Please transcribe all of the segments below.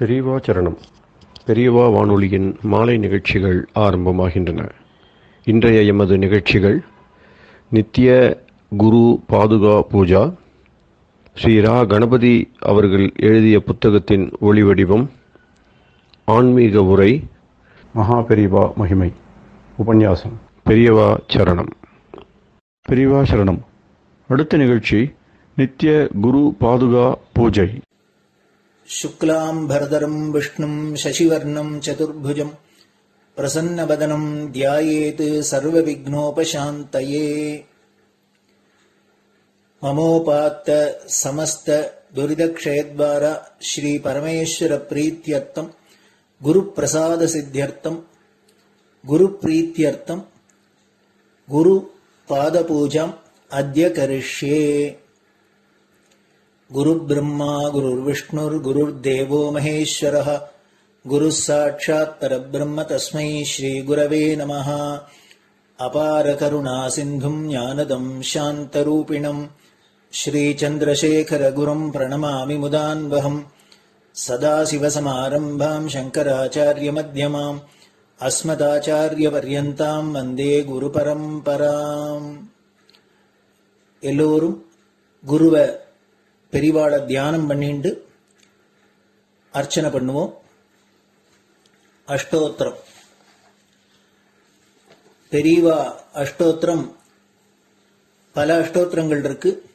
பெரியவா சரணம். பெரியவா வானொலியின் மாலை நிகழ்ச்சிகள் ஆரம்பமாகின்றன. இன்றைய எமது நிகழ்ச்சிகள் நித்திய குரு பாதுகா பூஜா, ஸ்ரீ ரா கணபதி அவர்கள் எழுதிய புத்தகத்தின் ஒளிவடிவம், ஆன்மீக உரை, மகா பெரியவா மகிமை, உபன்யாசம். பெரியவா சரணம். பெரியவா சரணம். அடுத்த நிகழ்ச்சி நித்திய குரு பாதுகா பூஜை. शुक्लाम्बरधरम् विष्णुम् शशिवर्णम् चतुर्भुजम् प्रसन्नवदनम् ध्यायेत् सर्वविघ्नोपशान्तये। ममोपात्त समस्त दुरितक्षयद्वारा श्रीपरमेश्वरप्रीत्यर्थम् गुरुप्रसादसिद्ध्यर्थम् गुरुप्रीत्यर्थम् गुरुपादपूजाम् अद्य करिष्ये। गुरुर्ब्रह्मा गुरुर्विष्णुर्गुरुर्देवो महेश्वरः गुरुः साक्षात् परब्रह्म तस्मै श्रीगुरवे नमः। अपारकरुणासिन्धुम् ज्ञानदम् शान्तरूपिणम् श्रीचन्द्रशेखरगुरुम् प्रणमामि मुदान्वहम्। सदाशिवसमारम्भाम् शङ्कराचार्यमध्यमाम् अस्मदाचार्यपर्यन्ताम् वन्दे गुरुपरम्पराम्. எல்லோரும் குருவை பெரிவாளை தியானம் பண்ணிண்டு அர்ச்சனை பண்ணுவோம். அஷ்டோத்திரம். பெரியவா அஷ்டோத்திரம் பல அஷ்டோத்திரங்கள் இருக்கு.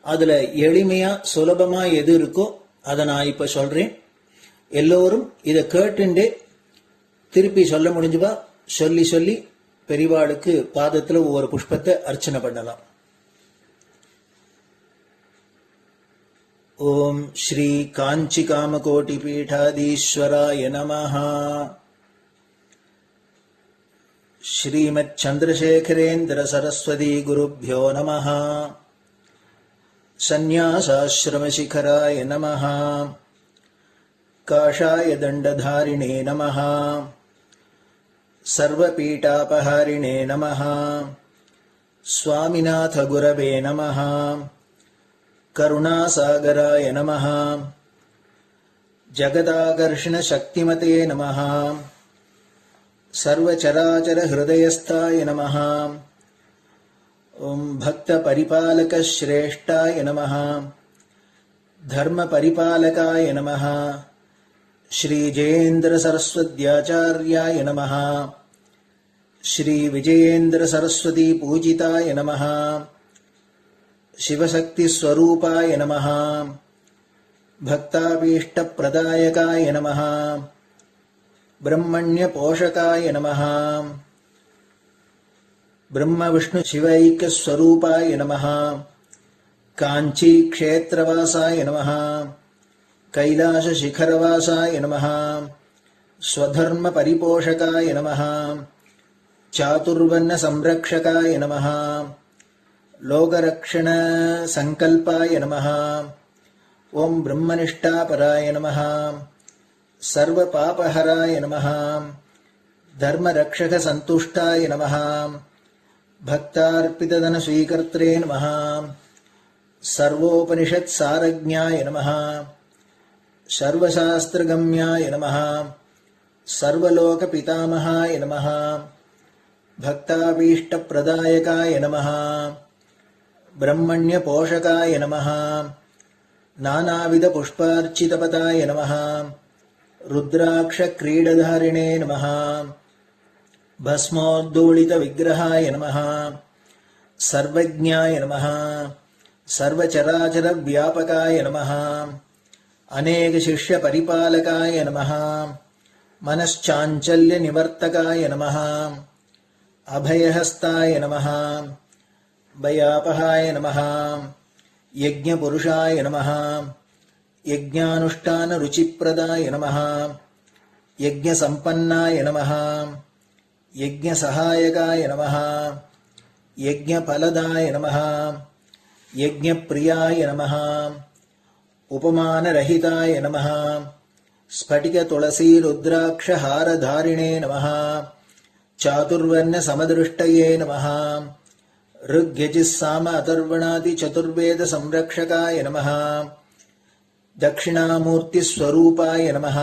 அதுல எளிமையா சுலபமா எது இருக்கோ அதை நான் இப்ப சொல்றேன். எல்லோரும் இதை கேட்டுண்டே திருப்பி சொல்ல முடிஞ்சுவா சொல்லி சொல்லி பெரிவாளுக்கு பாதத்துல ஒவ்வொரு புஷ்பத்தை அர்ச்சனை பண்ணலாம். ओम श्री कांची कामकोटि पीठाधीश्वराय नमः। श्रीमत् चंद्रशेखरेन्द्र सरस्वती गुरुभ्यो नमः। संन्यासाश्रम शिखराय नमः। काषाय दंडधारिणे नमः। सर्वपीठापहारिणे नमः। स्वामिनाथ गुरवे नमः। करुणासागराय नमः। जगदाकर्षण शक्तिमते नमः। सर्वचराचर हृदयस्थाय नमः। ओम भक्त परिपालक श्रेष्ठाय नमः। धर्म परिपालकाय नमः। श्री जयेन्द्र सरस्वत्याचार्याय नमः। श्री विजयेन्द्र सरस्वती पूजिताय नमः। शिवशक्ति स्वरूपाय नमः। भक्ताभीष्ट प्रदायकाय नमः। ब्रह्मण्य पोषकाय नमः। ब्रह्म विष्णु शिवैक्य स्वरूपाय नमः। कांची क्षेत्रवासाय नमः। कैलाश शिखरवासाय नमः। स्वधर्म परिपोषकाय नमः। चातुर्वर्ण संरक्षकाय नमः। लोकरक्षण संकल्पाय नमः। ओम ब्रह्मनिष्ठापराय नमः। सर्वपापहराय नमः। धर्मरक्षक संतुष्टाय नमः। भक्तार्पितधन स्वीकर्त्रे नमः। सर्वोपनिषत् सारज्ञाय नमः। सर्वशास्त्रगम्याय नमः। सर्वलोक पितामहाय नमः। भक्ताभीष्ट प्रदायकाय नमः। ब्रह्मण्य पोषकाय नमः। नानाविध पुष्पार्चितपताय नमः। रुद्राक्ष क्रीडधारिणे नमः। भस्मोद्दोलित विग्रहाय नमः। सर्वज्ञाय नमः। सर्वचराचर व्यापकाय नमः। अनेक शिष्य परिपालकाय नमः। मनश्चाञ्चल्य निवर्तकाय नमः। अभयहस्ताय नमः। भयापहाय नमः। यज्ञपुरुषाय नमः। यज्ञानुष्ठान रुचिप्रदाय नमः। यज्ञसम्पन्नाय नमः। यज्ञसहायकाय नमः। यज्ञफलदाय नमः। यज्ञप्रियाय नमः। उपमानरहिताय नमः। स्फटिक तुलसी रुद्राक्ष हारधारिणे नमः। चातुर्वर्ण समदृष्टये नमः। ऋग्यजुस्साम अथर्वणादि चतुर्वेद संरक्षकाय नमः। दक्षिणामूर्तिस्वरूपाय नमः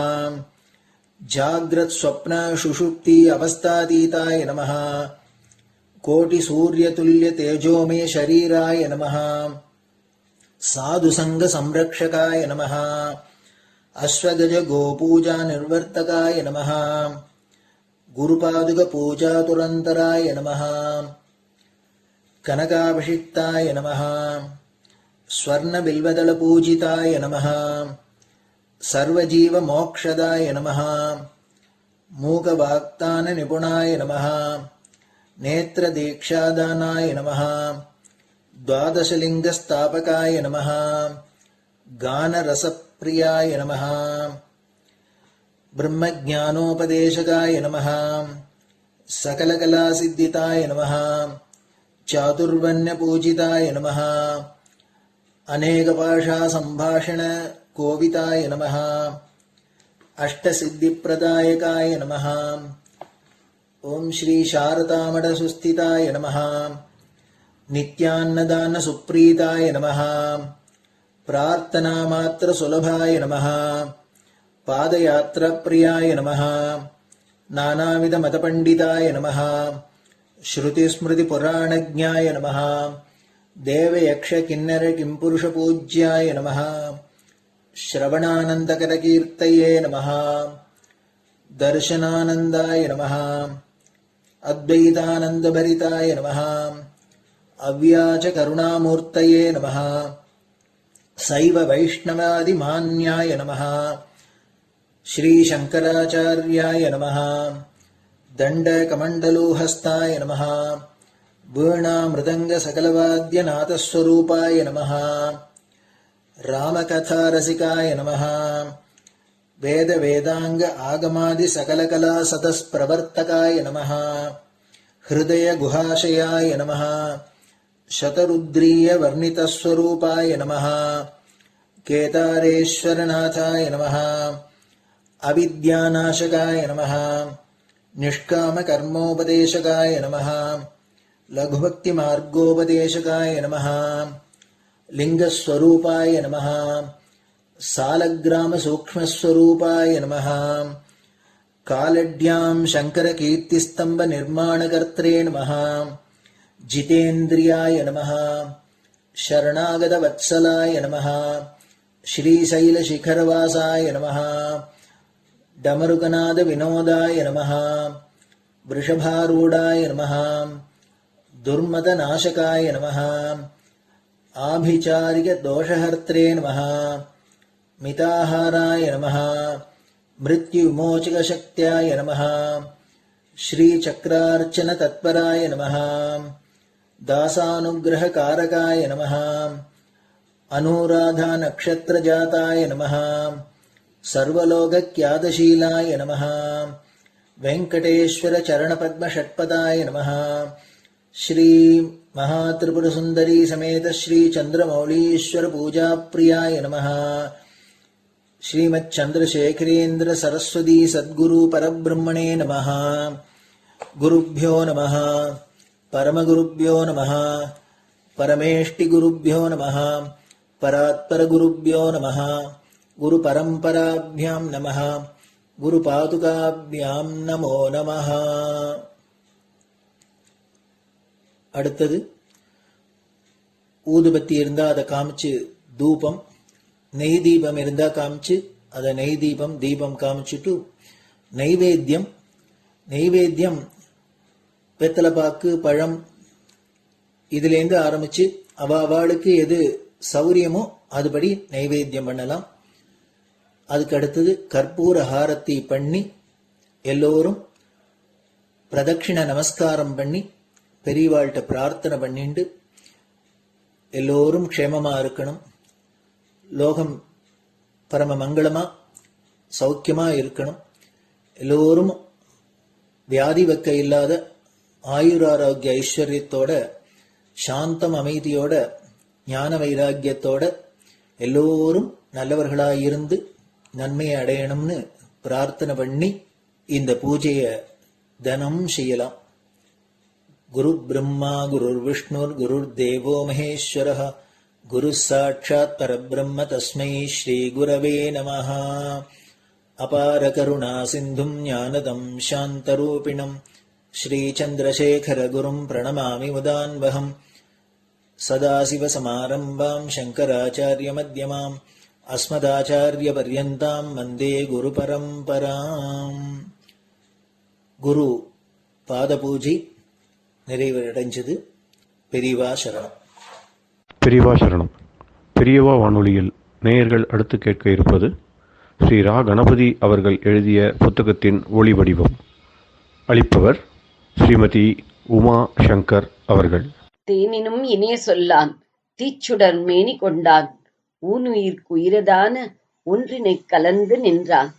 जाग्रत् स्वप्न सुषुप्ति अवस्थातीताय नमः कोटिसूर्यतुल्य तेजोमय शरीराय नमः साधुसंग संरक्षकाय नमः अश्वगज गोपूजा निर्वर्तकाय नमः गुरुपादुक पूजा तुरंतराय नमः कनकाभिषिक्ताय नमः स्वर्ण बिल्वदल पूजिताय नमः सर्वजीव मोक्षदाय नमः मूकवाक्तान निपुणाय नमः नेत्र दीक्षादानाय नमः द्वादशलिंग स्थापकाय नमः गान रसप्रियाय नमः ब्रह्मज्ञानोपदेशकाय नमः सकलकलासिद्धिताय नमः चातुर्वण्य पूजिताय नमः अनेकभाषा संभाषण कोविताय नमः अष्टसिद्धिप्रदायकाय नमः ओम श्री शारदामठ सुस्थिताय नमः नित्यान्नदान सुप्रीताय नमः प्रार्थना मात्र सुलभाय नमः पादयात्रा प्रियाय नमः नानाविध मतपंडिताय नमः श्रुति स्मृति पुराणज्ञाय नमः देव यक्ष किन्नर किंपुरुष पूज्याय नमः श्रवणानंदकर कीर्तये नमः दर्शनानंदाय नमः अद्वैतानंदभरिताय नमः अव्याच करुणामूर्तये नमः शैव वैष्णवादिमान्याय नमः श्री शंकराचार्याय नमः दंडकमंडलोहस्ताय नमः वीणा मृदंग सकलवाद्यनाथस्वरूपाय नमः रामकथा रसिकाय नमः वेद वेदांग आगमादि सकलकला सतस्प्रवर्तकाय नमः हृदय गुहाशयाय नमः शतरुद्रीय वर्णितस्वरूपाय नमः केदारेश्वरनाथाय नमः अविद्यानाशकाय नमः निष्कामकर्मोपदेशकाय नमः लघुभक्तिमार्गोपदेशकाय नमः लिंगस्वरूपाय नमः सालग्रामसूक्ष्मस्वरूपाय नमः कालड्यां शङ्करकीर्तिस्तम्भनिर्माणकर्त्रे नमः जितेन्द्रियाय नमः शरणागतवत्सलाय नमः श्रीशैलशिखरवासाय नमः डमरुकनादविनोदाय नमः वृषभारूढाय नमः दुर्मदनाशकाय नमः आभिचारिकदोषहर्त्रे नमः मिताहाराय नमः मृत्युविमोचकशक्त्याय नमः श्रीचक्रार्चनतत्पराय नमः दासानुग्रहकारकाय नमः अनुराधानक्षत्रजाताय नमः सर्वलोकख्यातशीलाय नमः वेंकटेश्वरचरणपद्मषट्पदाय नमः श्री महात्रिपुरसुंदरी समेत श्री चंद्रमौलीश्वर पूजाप्रियाय नमः श्रीमच्चंद्रशेखरेन्द्र सरस्वती सद्गुरु परब्रह्मणे नमः गुरुभ्यो नमः परमगुरुभ्यो नमः परमेष्टिगुरुभ्यो नमः परात्परगुरुभ्यो नमः गुरुपरम्पराभ्यां नमः गुरुपादुकाभ्यां नमो नमः. அடுத்தது ஊதுபத்தி இருந்தா அதை காமிச்சு தூபம், நெய் தீபம் இருந்தா காமிச்சு அதை நெய் தீபம் தீபம் காமிச்சுட்டு நைவேத்தியம் வெத்தலைப்பாக்கு பழம் இதுலேருந்து ஆரம்பிச்சு அவளுக்கு எது சௌரியமோ அதுபடி நைவேத்தியம் பண்ணலாம். அதுக்கு அடுத்தது கற்பூர ஹாரத்தி பண்ணி எல்லோரும் பிரதட்சிண நமஸ்காரம் பண்ணி பெரியவாள்கிட்ட பிரார்த்தனை பண்ணிண்டு எல்லோரும் க்ஷேமமா இருக்கணும், லோகம் பரம மங்களமா சௌக்கியமா இருக்கணும், எல்லோரும் வியாதி வெக்க இல்லாத ஆயுராரோக்கிய ஐஸ்வர்யத்தோட சாந்தம் அமைதியோட ஞான வைராக்கியத்தோட எல்லோரும் நல்லவர்களாயிருந்து நன்மையை அடையணும்னு பிரார்த்தனை பண்ணி இந்த பூஜையை தினம் செய்யலாம். குரு பிரம்மா குருர் விஷ்ணுர் குருர் தேவோ மகேஸ்வரः குரு சாட்சாத் பரபிரம்ம தஸ்மை ஸ்ரீ குரவே நமஹ. அபார கருணா சிந்தும் ஞானதம் சாந்தரூபிணம் ஸ்ரீ சந்திரசேகர குரும் பிரணமாமி முதான்வகம். சதாசிவசமாரம்பாம் சங்கராச்சாரிய மத்யமாம் அஸ்மதாச்சாரிய பர்யந்தாம் வந்தே குரு பரம்பராம். குரு பாத பூஜை நிறைவடைஞ்சது. பெரியவா சரணம். பெரியவா சரணம். பெரியவா வானொலியில் நேயர்கள் அடுத்து கேட்க இருப்பது ஸ்ரீ ரா கணபதி அவர்கள் எழுதிய புத்தகத்தின் ஒளி வடிவம். அளிப்பவர் ஸ்ரீமதி உமா சங்கர் அவர்கள். தேனினும் இனிய சொல்லான் தீச்சுடர் மேனி கொண்டான் ஊனுயிர்க்குயிரதான ஒன்றினைக் கலந்து நின்றான்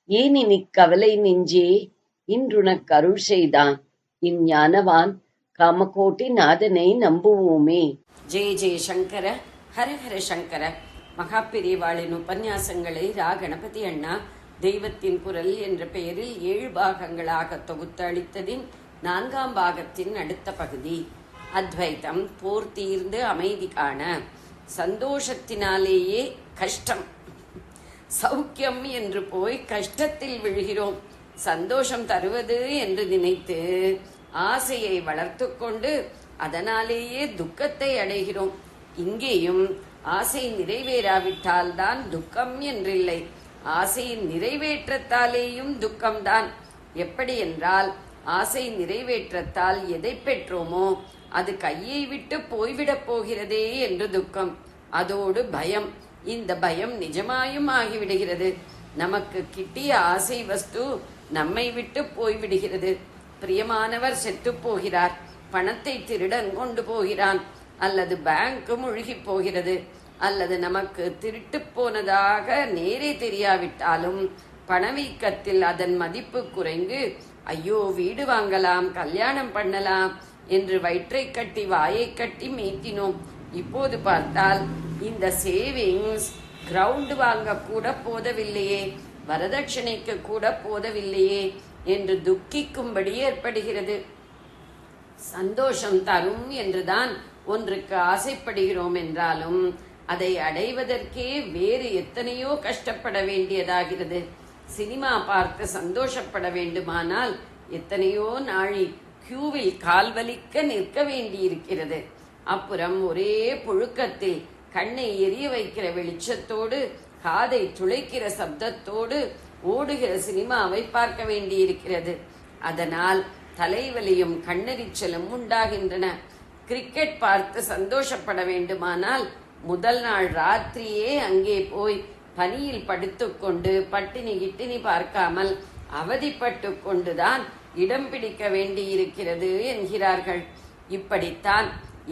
ஏனினிக் கவலை நெஞ்சே இன்றுனக் அருள் செய்தான் இஞ்ஞானவான் காமகோட்டி நாதனை நம்புவோமே. ஜெய ஜெய சங்கர, ஹரஹர சங்கர. மகாபெரிவாளின் உபன்யாசங்களை ரா கணபதி அண்ணா தெய்வத்தின் குரல் என்ற பெயரில் 7 பாகங்களாக தொகுத்து அளித்ததின் 4ஆம் பாகத்தின் அடுத்த பகுதி. அத்வைத்தம் போர் தீர்ந்து அமைதி காண. சந்தோஷத்தினாலேயே கஷ்டம். சௌக்கியம் என்று போய் கஷ்டத்தில் விழுகிறோம். சந்தோஷம் தருவது என்று நினைத்து ஆசையை வளர்த்து கொண்டு அதனாலேயே துக்கத்தை அடைகிறோம். இங்கேயும் ஆசை நிறைவேறாவிட்டால் தான் துக்கம் என்றில்லை, ஆசையின் நிறைவேற்றத்தாலேயும் துக்கம்தான். எப்படி என்றால், ஆசை நிறைவேற்றத்தால் எதை பெற்றோமோ அது கையை விட்டு போய்விடப் போகிறதே என்று துக்கம். அதோடு பயம். இந்த பயம் நிஜமாயும் ஆகிவிடுகிறது. நமக்கு கிட்டிய ஆசை வஸ்து நம்மை விட்டு போய்விடுகிறது. பிரியமானவர் செத்து போகிறார், பணத்தை திருடன் கொண்டு போகிறான், அல்லது பேங்க் முழுகி போகிறது, அல்லது நமக்கு திருட்டு போனதாக நேரே தெரியாவிட்டாலும் பணவீக்கத்தில் அதன் மதிப்பு குறைந்து ஐயோ வீடு வாங்கலாம், கல்யாணம் பண்ணலாம் என்று வயிற்றை கட்டி வாயை கட்டி மீட்டினோம். இப்போது பார்த்தால் இந்த சேவிங்ஸ் கிரவுண்ட் வாங்க கூட போதவில்லையே, வரதட்சணைக்கு கூட போதவில்லையே என்று துக்கிக்கும்படி ஏற்படுகிறது. சந்தோஷம் தரும் என்றுதான் ஒன்றுக்கு ஆசைப்படுகிறோம் என்றாலும் அதை அடைவதற்கே வேறு எத்தனையோ கஷ்டப்பட வேண்டியதாகிறது. சினிமா பார்த்து சந்தோஷப்பட வேண்டுமானால் எத்தனையோ நாழி கியூவில் கால்வலிக்க நிற்க வேண்டியிருக்கிறது. அப்புறம் ஒரே புழுக்கத்தில் கண்ணை எரிய வைக்கிற வெளிச்சத்தோடு காதை துளைக்கிற சப்தத்தோடு ஓடுகிற சினிமாவை பார்க்க வேண்டியிருக்கிறது. அதனால் தலைவலியும் கண்ணெரிச்சலும் உண்டாகின்றன. கிரிக்கெட் பார்த்து சந்தோஷப்பட வேண்டுமானால் முதல் நாள் ராத்திரியே அங்கே போய் பனியில் படுத்துக்கொண்டு பட்டினி கிட்டினி பார்க்காமல் அவதிப்பட்டு கொண்டுதான் இடம் பிடிக்க வேண்டியிருக்கிறது என்கிறார்கள். இப்படித்தான்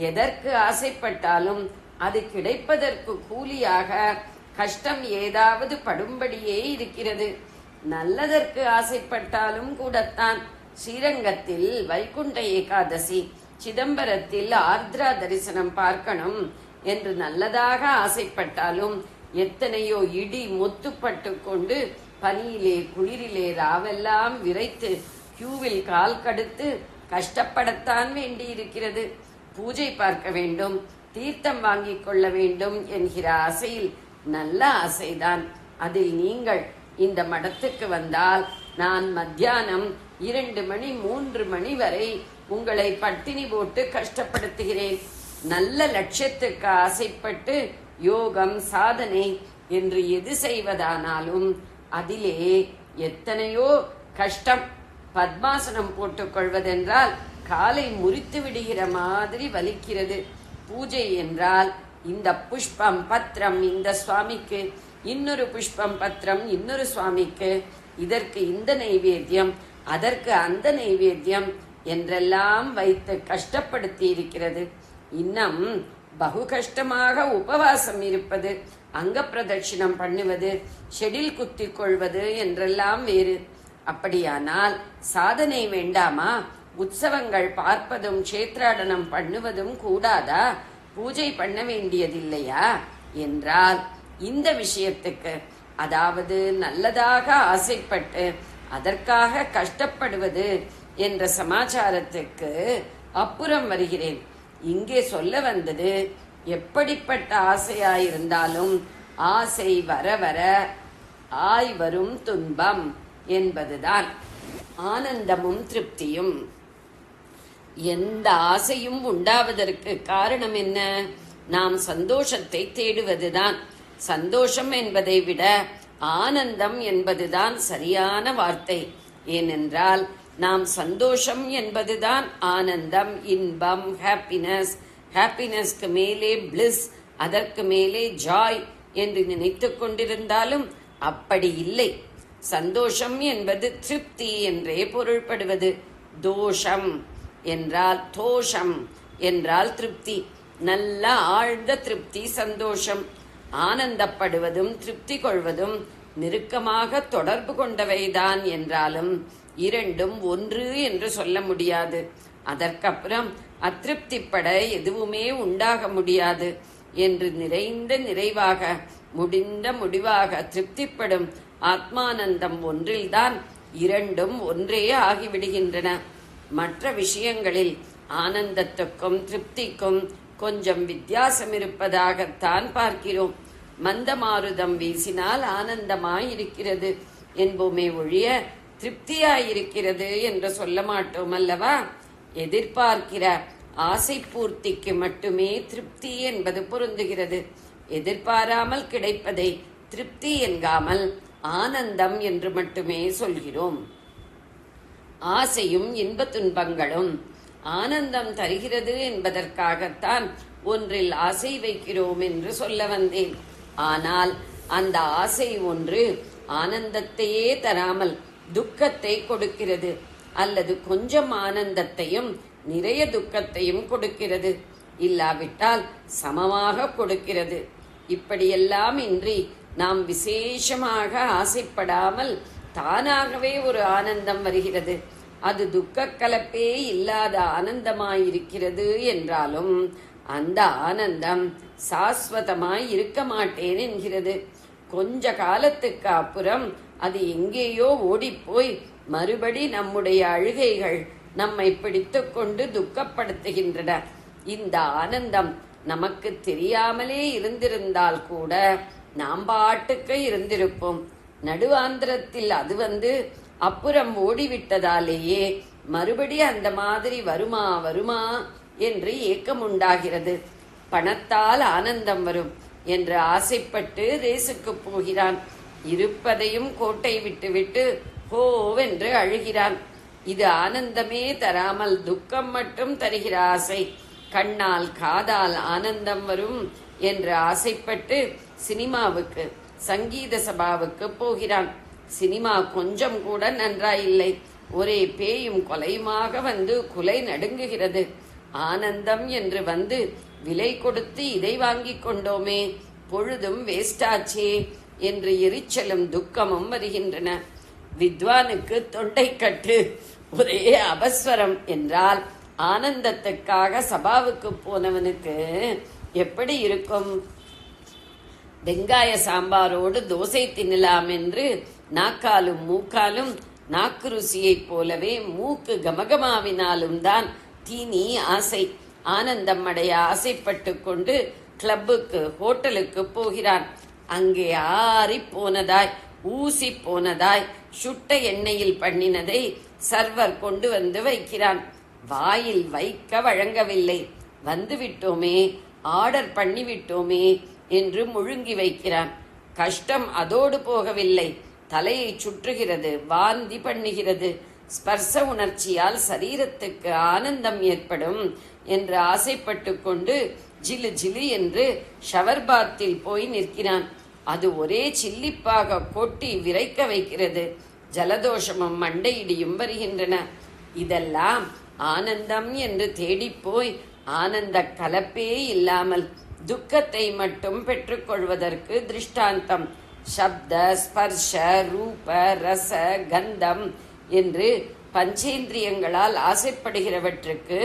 எதற்கு ஆசைப்பட்டாலும் அது கிடைப்பதற்கு கூலியாக கஷ்டம் ஏதாவது படும்படியே இருக்கிறது. நல்லதற்கு ஆசைப்பட்டாலும் கூடத்தான். ஸ்ரீரங்கத்தில் வைகுண்ட ஏகாதசி, சிதம்பரத்தில் ஆர்திரா தரிசனம் பார்க்கணும் என்று நல்லதாக ஆசைப்பட்டாலும் எத்தனையோ இடி மொத்துப்பட்டு கொண்டு பனியிலே குளிரிலே ராவெல்லாம் விரைத்து கியூவில் கால் கடுத்து கஷ்டப்படத்தான் வேண்டியிருக்கிறது. பூஜை பார்க்க வேண்டும், தீர்த்தம் வாங்கிக் கொள்ள வேண்டும் என்கிற ஆசையில் நல்ல ஆசைதான். அதில் நீங்கள் இந்த மடத்துக்கு வந்தால் நான் மத்தியானம் 2 மணி 3 மணி வரை உங்களை பட்டினி போட்டு கஷ்டப்படுத்துகிறேன். நல்ல லட்சியத்துக்கு ஆசைப்பட்டு யோகம் சாதனை என்று எது செய்வதானாலும் அதிலே எத்தனையோ கஷ்டம். பத்மாசனம் போட்டுக் கொள்வதென்றால் காலை முறித்து விடுகிற மாதிரி வலிக்கிறது. பூஜை என்றால் இந்த புஷ்பம் பத்திரம் இந்த சுவாமிக்கு, இன்னொரு புஷ்பம் பத்திரம் இன்னொரு சுவாமிக்கு, இதற்கு இந்த நைவேத்தியம் அதற்கு அந்த நைவேத்தியம் என்றெல்லாம் வைத்து கஷ்டப்படுத்தி இருக்கிறது. இன்னும் பகு கஷ்டமாக உபவாசம் இருப்பது, அங்க பிரதட்சிணம் பண்ணுவது, ஷெடில் குத்திக் கொள்வது என்றெல்லாம் வேறு. அப்படியானால் சாதனை வேண்டாமா? உற்சவங்கள் பார்ப்பதும் க்ஷேத்ராடனம் பண்ணுவதும் கூடாதா? பூஜை பண்ண வேண்டியதில்லையா என்றால் இந்த விஷயத்துக்கு, அதாவது நல்லதாக ஆசைப்பட்டு அதற்காக கஷ்டப்படுவது என்ற சமாச்சாரத்துக்கு அப்புறம் வருகிறேன். இங்கே சொல்ல வந்தது எப்படிப்பட்ட ஆசையாயிருந்தாலும் ஆசை வர வர ஆய் வரும் துன்பம் என்பதுதான் ஆனந்தமும் திருப்தியும். எந்த ஆசையும் உண்டாவதற்கு காரணம் என்ன? நாம் சந்தோஷத்தை தேடுவதுதான். சந்தோஷம் என்பதை விட ஆனந்தம் என்பதுதான் சரியான வார்த்தை. ஏனென்றால் நாம் சந்தோஷம் என்பதுதான் ஆனந்தம், இன்பம், ஹாப்பினஸ், ஹாப்பினஸ்க்கு மேலே பிளிஸ், அதற்கு மேலே ஜாய் என்று நினைத்து கொண்டிருந்தாலும் அப்படி இல்லை. சந்தோஷம் என்பது திருப்தி என்றே பொருள்படுவது. தோஷம் என்றால் தோஷம் என்றால் திருப்தி, நல்ல ஆழ்ந்த திருப்தி சந்தோஷம். ஆனந்தப்படுவதும் திருப்தி கொள்வதும் நெருக்கமாக தொடர்பு கொண்டவைதான் என்றாலும் இரண்டும் ஒன்று என்று சொல்ல முடியாது. அதற்கப்புறம் அத்திருப்திப்பட எதுவுமே உண்டாக முடியாது என்று நிறைந்த நிறைவாக முடிந்த முடிவாக திருப்திப்படும் ஆத்மானந்தம் ஒன்றில்தான் இரண்டும் ஒன்றே ஆகிவிடுகின்றன. மற்ற விஷயங்களில் ஆனந்தத்துக்கும் திருப்திக்கும் கொஞ்சம் வித்தியாசம் இருப்பதாகத்தான் பார்க்கிறோம். மந்தமாருதம் வீசினால் ஆனந்தமாயிருக்கிறது என்போமே ஒழிய திருப்தியாயிருக்கிறது என்று சொல்ல மாட்டோம் அல்லவா? எதிர்பார்க்கிற ஆசை பூர்த்திக்கு மட்டுமே திருப்தி என்பது பொருந்துகிறது. எதிர்பாராமல் கிடைப்பதை திருப்தி என்காமல் ஆனந்தம் என்று மட்டுமே சொல்கிறோம். ஆசையும் இன்ப துன்பங்களும் ஆனந்தம் தருகிறது என்பதற்காகத்தான் ஒன்றில் ஆசை வைக்கிறோம் என்று சொல்ல வந்தேன். ஆனால் அந்த ஆசை ஒன்று ஆனந்தத்தையே தராமல் துக்கத்தை கொடுக்கிறது, அல்லது கொஞ்சம் ஆனந்தத்தையும் நிறைய துக்கத்தையும் கொடுக்கிறது, இல்லாவிட்டால் சமமாக கொடுக்கிறது. இப்படியெல்லாம் இன்றி நாம் விசேஷமாக ஆசைப்படாமல் தானாகவே ஒரு ஆனந்தம் வருகிறது. அது துக்க கலப்பே இல்லாத ஆனந்தமாயிருக்கிறது என்றாலும் அந்த ஆனந்தம் சாஸ்வதமாய் இருக்க மாட்டேன் என்கிறது. கொஞ்ச காலத்துக்கு அப்புறம் அது எங்கேயோ ஓடிப்போய் மறுபடி நம்முடைய அழுகைகள் நம்மை பிடித்து கொண்டு துக்கப்படுத்துகின்றன. இந்த ஆனந்தம் நமக்கு தெரியாமலே இருந்திருந்தால் கூட நாம் பாட்டுக்கு இருந்திருப்போம். நடுவாந்திரத்தில் அது வந்து அப்புறம் ஓடிவிட்டதாலேயே மறுபடி அந்த மாதிரி வருமா வருமா என்று ஏக்கம் உண்டாகிறது. பணத்தால் ஆனந்தம் வரும் என்று ஆசைப்பட்டு ரேசுக்கு போகிறான். இருப்பதையும் கோட்டை விட்டுவிட்டு ஹோவென்று அழுகிறான். இது ஆனந்தமே தராமல் துக்கம் மட்டும் தருகிற ஆசை. கண்ணால் காதால் ஆனந்தம் வரும் என்று ஆசைப்பட்டு சினிமாவுக்கு, சங்கீத சபாவுக்கு போகிறான். சினிமா கொஞ்சம் கூட நன்றாயில்லை. ஒரே பேயும் கொலையுமாக வந்து குலை நடுங்குகிறது. ஆனந்தம் என்று வந்து விலை கொடுத்து இதை வாங்கி கொண்டோமே, பொழுதும் வேஸ்டாச்சே என்று எரிச்சலும் துக்கமும் வருகின்றன. வித்வானுக்கு தொண்டை கட்டு, ஒரே அபஸ்வரம் என்றால் ஆனந்தத்துக்காக சபாவுக்கு போனவனுக்கு எப்படி இருக்கும்? வெங்காய சாம்பாரோடு தோசை தின்னலாம் என்று நாக்காலும் மூக்காலும் நாக்கு ருசியைப் போலவே மூக்கு கமகமாவினாலும் தான் தீனி ஆசை. ஆனந்தம் அடைய ஆசைப்பட்டு கொண்டு கிளப்புக்கு, ஹோட்டலுக்கு போகிறான். அங்கே ஆறி போனதாய், ஊசி போனதாய், சுட்ட எண்ணெயில் பண்ணினதை சர்வர் கொண்டு வந்து வைக்கிறான். வாயில் வைக்க வழங்கவில்லை. வந்துவிட்டோமே, ஆர்டர் பண்ணிவிட்டோமே என்று முழுங்கி வைக்கிறான். கஷ்டம் அதோடு போகவில்லை, தலையை சுற்றுகிறது, வாந்தி பண்ணுகிறது. ஸ்பர்ச உணர்ச்சியால் சரீரத்துக்கு ஆனந்தம் ஏற்படும் என்று ஆசைப்பட்டு கொண்டு ஜிலு ஜிலு என்று ஷவர் பாத்தில் போய் நிற்கிறான். அது ஒரே சில்லிப்பாக கொட்டி விரைக்க வைக்கிறது. ஜலதோஷமும் மண்டையிடியும் வருகின்றன. இதெல்லாம் ஆனந்தம் என்று தேடிப்போய் ஆனந்த கலப்பே இல்லாமல் துக்கத்தை மட்டும் பெற்றுக்கொள்வதற்கு திருஷ்டாந்தம். சப்த, ஸ்பர்ஷ, ரூப, ரச, கந்தம் என்று பஞ்சேந்திரியங்களால் ஆசைப்படுகிறவற்றுக்கு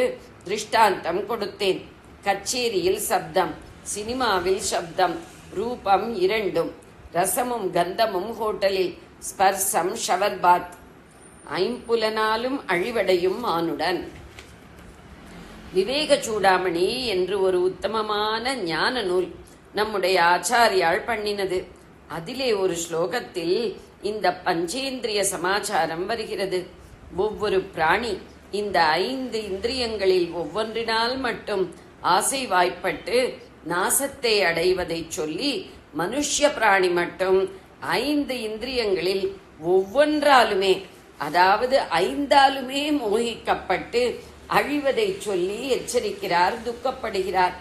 திருஷ்டாந்தம் கொடுத்தேன். கச்சேரியில் சப்தம், சினிமாவில் சப்தம், ரூபம் இரண்டும், ரசமும் கந்தமும் ஹோட்டலில், ஸ்பர்சம் ஷவர்பாத். ஐம்புலனாலும் அழிவடையும் மானுடன் விவேக சூடாமணி என்று ஒரு உத்தமமான ஞான நூல் நம்முடைய ஆச்சாரியால் பண்ணினது. அதிலே ஒரு ஸ்லோகத்தில் இந்த பஞ்சேந்திரிய சமாச்சாரம் வருகிறது. ஒவ்வொரு பிராணி இந்த 5 இந்திரியங்களில் ஒவ்வொன்றினால் மட்டும் ஆசை வாய்ப்பட்டு நாசத்தை அடைவதை சொல்லி, மனுஷ்ய பிராணி மட்டும் 5 இந்திரியங்களில் ஒவ்வொன்றாலுமே, அதாவது 5ஆலுமே மோகிக்கப்பட்டு அழிவதை சொல்லி எச்சரிக்கிறார், துக்கப்படுகிறார்.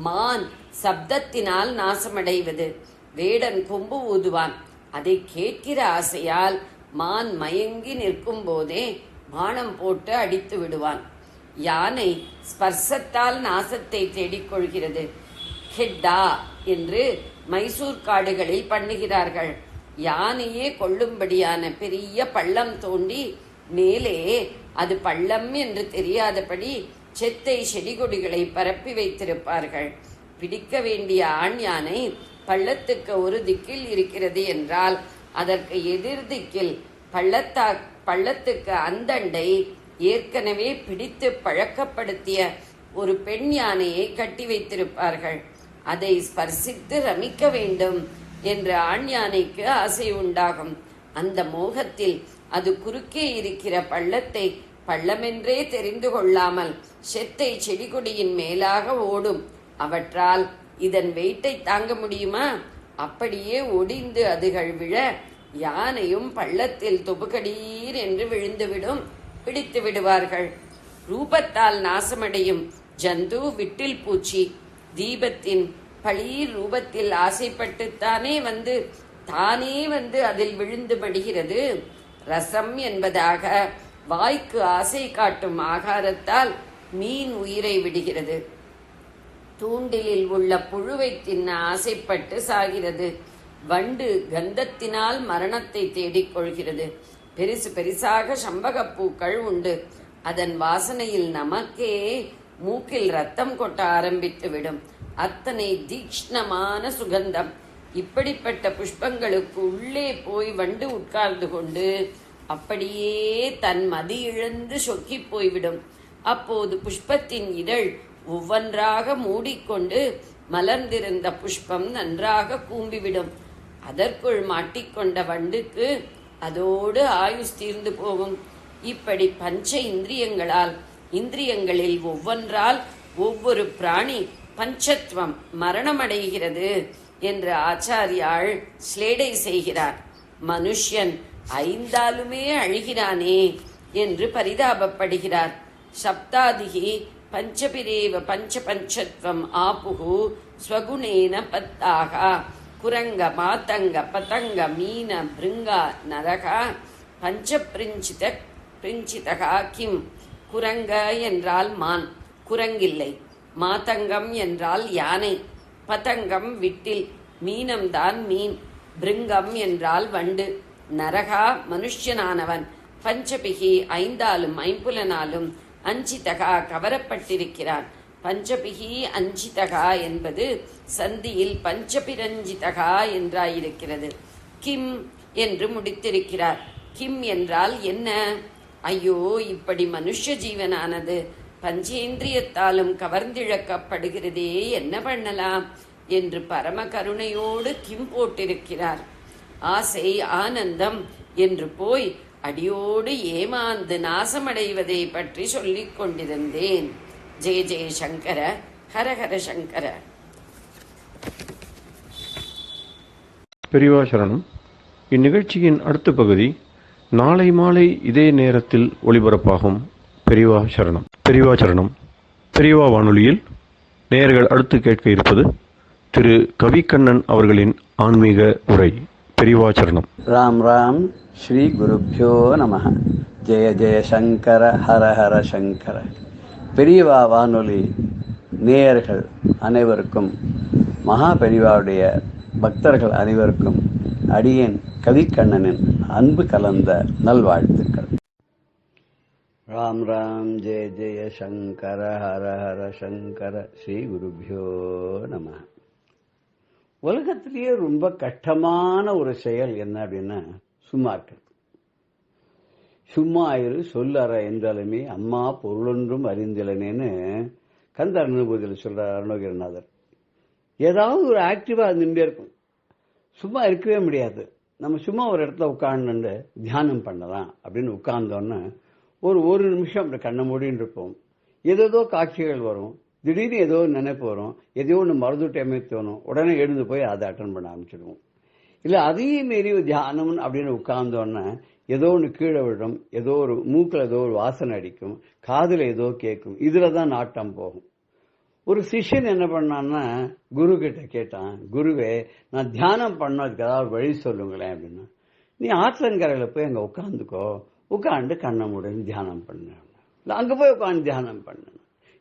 மான் சப்தத்தினால் நாசமடைவது. வேடன் கொம்பு ஊதுவான். அதை கேட்கிற ஆசையால் மான் மயங்கி நிற்கும் போதே பானம் போட்டு அடித்து விடுவான். யானை ஸ்பர்சத்தால் நாசத்தை தேடிக்கொள்கிறது. ஹெட்டா என்று மைசூர் காடுகளில் பண்ணுகிறார்கள். யானையே கொள்ளும்படியான பெரிய பள்ளம் தோண்டி மேலே அது பள்ளம் என்று தெரியாதபடி செத்தை செடிகொடிகளை பரப்பி வைத்திருப்பார்கள். பிடிக்க வேண்டிய ஆண் யானை பள்ளத்துக்கு ஒரு திக்கில் இருக்கிறது என்றால் அதற்கு எதிர் திக்கில் பள்ளத்துக்கு அந்தண்டை ஏற்கனவே பிடித்து பழக்கப்படுத்திய ஒரு பெண் யானையை கட்டி வைத்திருப்பார்கள். அதை ஸ்பர்சித்து ரமிக்க வேண்டும் என்று ஆண் யானைக்கு ஆசை உண்டாகும். அந்த மோகத்தில் அது குறுக்கே இருக்கிற பள்ளத்தை பள்ளமென்றே தெரிந்து கொள்ளாமல் செத்தை செடிகொடியின் மேலாக ஓடும். அவற்றால் இதன் வெயிட்டை தாங்க முடியுமா? அப்படியே ஒடிந்து அதுகள் விழ யானையும் பள்ளத்தில் தொபுகடீர் என்று விழுந்துவிடும். பிடித்து விடுவார்கள். ரூபத்தால் நாசமடையும் ஜந்து விட்டில் பூச்சி தீபத்தின் பளீர் ரூபத்தில் ஆசைப்பட்டுத்தானே தானே அதில் விழுந்து மடிகிறது. ரசம் என்பதாக வாய்க்கு ஆசை காட்டும் ஆகாரத்தால் மீன் உயிரை விடுகிறது. தூண்டிலில் உள்ள புழுவை தின்ன ஆசைப்பட்டு சாகிறது. வண்டு கந்தத்தினால் மரணத்தை தேடிக்கொள்கிறது. பெரிசு பெரிசாக சம்பகப்பூக்கள் உண்டு. அதன் வாசனையில் நமக்கே மூக்கில் ரத்தம் கொட்ட ஆரம்பித்து விடும். அத்தனை தீக்ஷ்ணமான சுகந்தம். இப்படிப்பட்ட புஷ்பங்களுக்கு உள்ளே போய் வண்டு உட்கார்ந்து கொண்டு அப்படியே தன் மதி இழந்து சொக்கி போய்விடும். அப்போது புஷ்பத்தின் இதழ் ஒவ்வொன்றாக மூடிக்கொண்டு மலர்ந்திருந்த புஷ்பம் நன்றாக கூம்பிவிடும். அதற்குள் மாட்டிக்கொண்ட வண்டுக்கு அதோடு ஆயுஸ் தீர்ந்து போகும். இப்படி பஞ்ச இந்திரியங்களில் ஒவ்வொன்றால் ஒவ்வொரு பிராணி பஞ்சத்துவம் மரணமடைகிறது என்று ஆச்சாரியாள் ஸ்லேடை செய்கிறார். மனுஷ்யன் 5ஆலுமே அழிகிறானே என்று பரிதாபப்படுகிறார். சப்தாதிகி பஞ்சபிரேவ பஞ்சபஞ்சத்வம் ஆப்புகு ஸ்வகுணேன பத்தாக குரங்க மாதங்க பதங்க மீன பிருங்கா நரகா பிரிஞ்சிதகா கிம். குரங்க என்றால் மான், குரங்கில்லை. மாதங்கம் என்றால் யானை, பதங்கம் விட்டில், மீனம்தான் மீன், பிருங்கம் என்றால் வண்டு, நரகா மனுஷ்யனானவன், பஞ்சபிகி 5ஆலும் 5புலனாலும் அஞ்சிதகா கவரப்பட்டிருக்கிறான். பஞ்சபிகி அஞ்சிதகா என்பது சந்தியில் பஞ்சபிரஞ்சிதகா என்றாயிருக்கிறது. கிம் என்று முடித்திருக்கிறார். கிம் என்றால் என்ன? ஐயோ, இப்படி மனுஷ ஜீவனானது பஞ்சேந்திரியத்தாலும் கவர்ந்திழக்கப்படுகிறதே, என்ன பண்ணலாம் என்று பரம கருணையோடு கிம் போட்டிருக்கிறார். ஆசை ஆனந்தம் என்று போய் அடியோடு ஏமாந்து நாசமடைவதை பற்றி சொல்லிக் கொண்டிருந்தேன். ஜெய ஜெய சங்கர, ஹரஹர சங்கர. பெரியவா சரணம். இந்நிகழ்ச்சியின் அடுத்த பகுதி நாளை மாலை இதே நேரத்தில் ஒளிபரப்பாகும். பெரியவா சரணம். பெரியவா சரணம். பெரியவா வானொலியில் நேயர்கள் அடுத்து கேட்க இருப்பது திரு கவிக்கண்ணன் அவர்களின் ஆன்மீக உரை. பெரியவா சரணம். ராம் ராம். ஸ்ரீ குருப்யோ நமஹ. ஜெய ஜெய சங்கர, ஹர ஹர சங்கர. பெரியவா வானொலி நேயர்கள் அனைவருக்கும், மகா பெரியவாவுடைய பக்தர்கள் அனைவருக்கும் அடியேன் கவிக்கண்ணனின் அன்பு கலந்த நல்வாழ்த்துக்கள். ராம் ராம். ஜெய ஜெய சங்கர, ஹர ஹர சங்கர. ஸ்ரீ குருப்யோ நமஹ. உலகத்திலேயே ரொம்ப கஷ்டமான ஒரு செயல் என்ன அப்படின்னா சும்மா இருக்கிறது. சும்மா இரு சொல்லற என்றாலுமே அம்மா பொருளொன்றும் அறிந்திலனேன்னு கந்த அனுபூதியில் சொல்றார் அருணகிரிநாதர். ஏதாவது ஒரு ஆக்டிவா நின்றே இருக்கும், சும்மா இருக்கவே முடியாது. நம்ம சும்மா ஒரு இடத்துல உட்கார்ந்து தியானம் பண்ணலாம் அப்படின்னு உட்கார்ந்தோன்னு ஒரு நிமிஷம் அப்படி கண்ணை மூடின்னு இருப்போம். ஏதோ காட்சிகள் வரும், திடீர்னு ஏதோ நினைப்பு வரும், எதையோ ஒன்று மறந்துட்டேமே தோணும், உடனே எழுந்து போய் அதை அட்டன் பண்ண ஆரம்பிச்சிடுவோம். இல்ல அதையும் மீறி தியானம் அப்படின்னு உட்கார்ந்தோன்னா ஏதோ ஒன்று கீழே விடும், ஏதோ ஒரு மூக்கில் ஏதோ ஒரு வாசனை அடிக்கும், காதுல ஏதோ கேட்கும், இதுலதான் நாட்டம் போகும். ஒரு சிஷ்யன் என்ன பண்ணான்னா குரு கிட்ட கேட்டான், குருவே நான் தியானம் பண்ணதுக்கு ஏதாவது வழி சொல்லுங்களேன் அப்படின்னா. நீ ஆற்றங்கரையில போய் அங்க உட்காந்துக்கோ, உட்காந்து கண்ணை மூடன்னு தியானம் பண்ண. அங்க போய் உட்காந்து தியானம் பண்ண.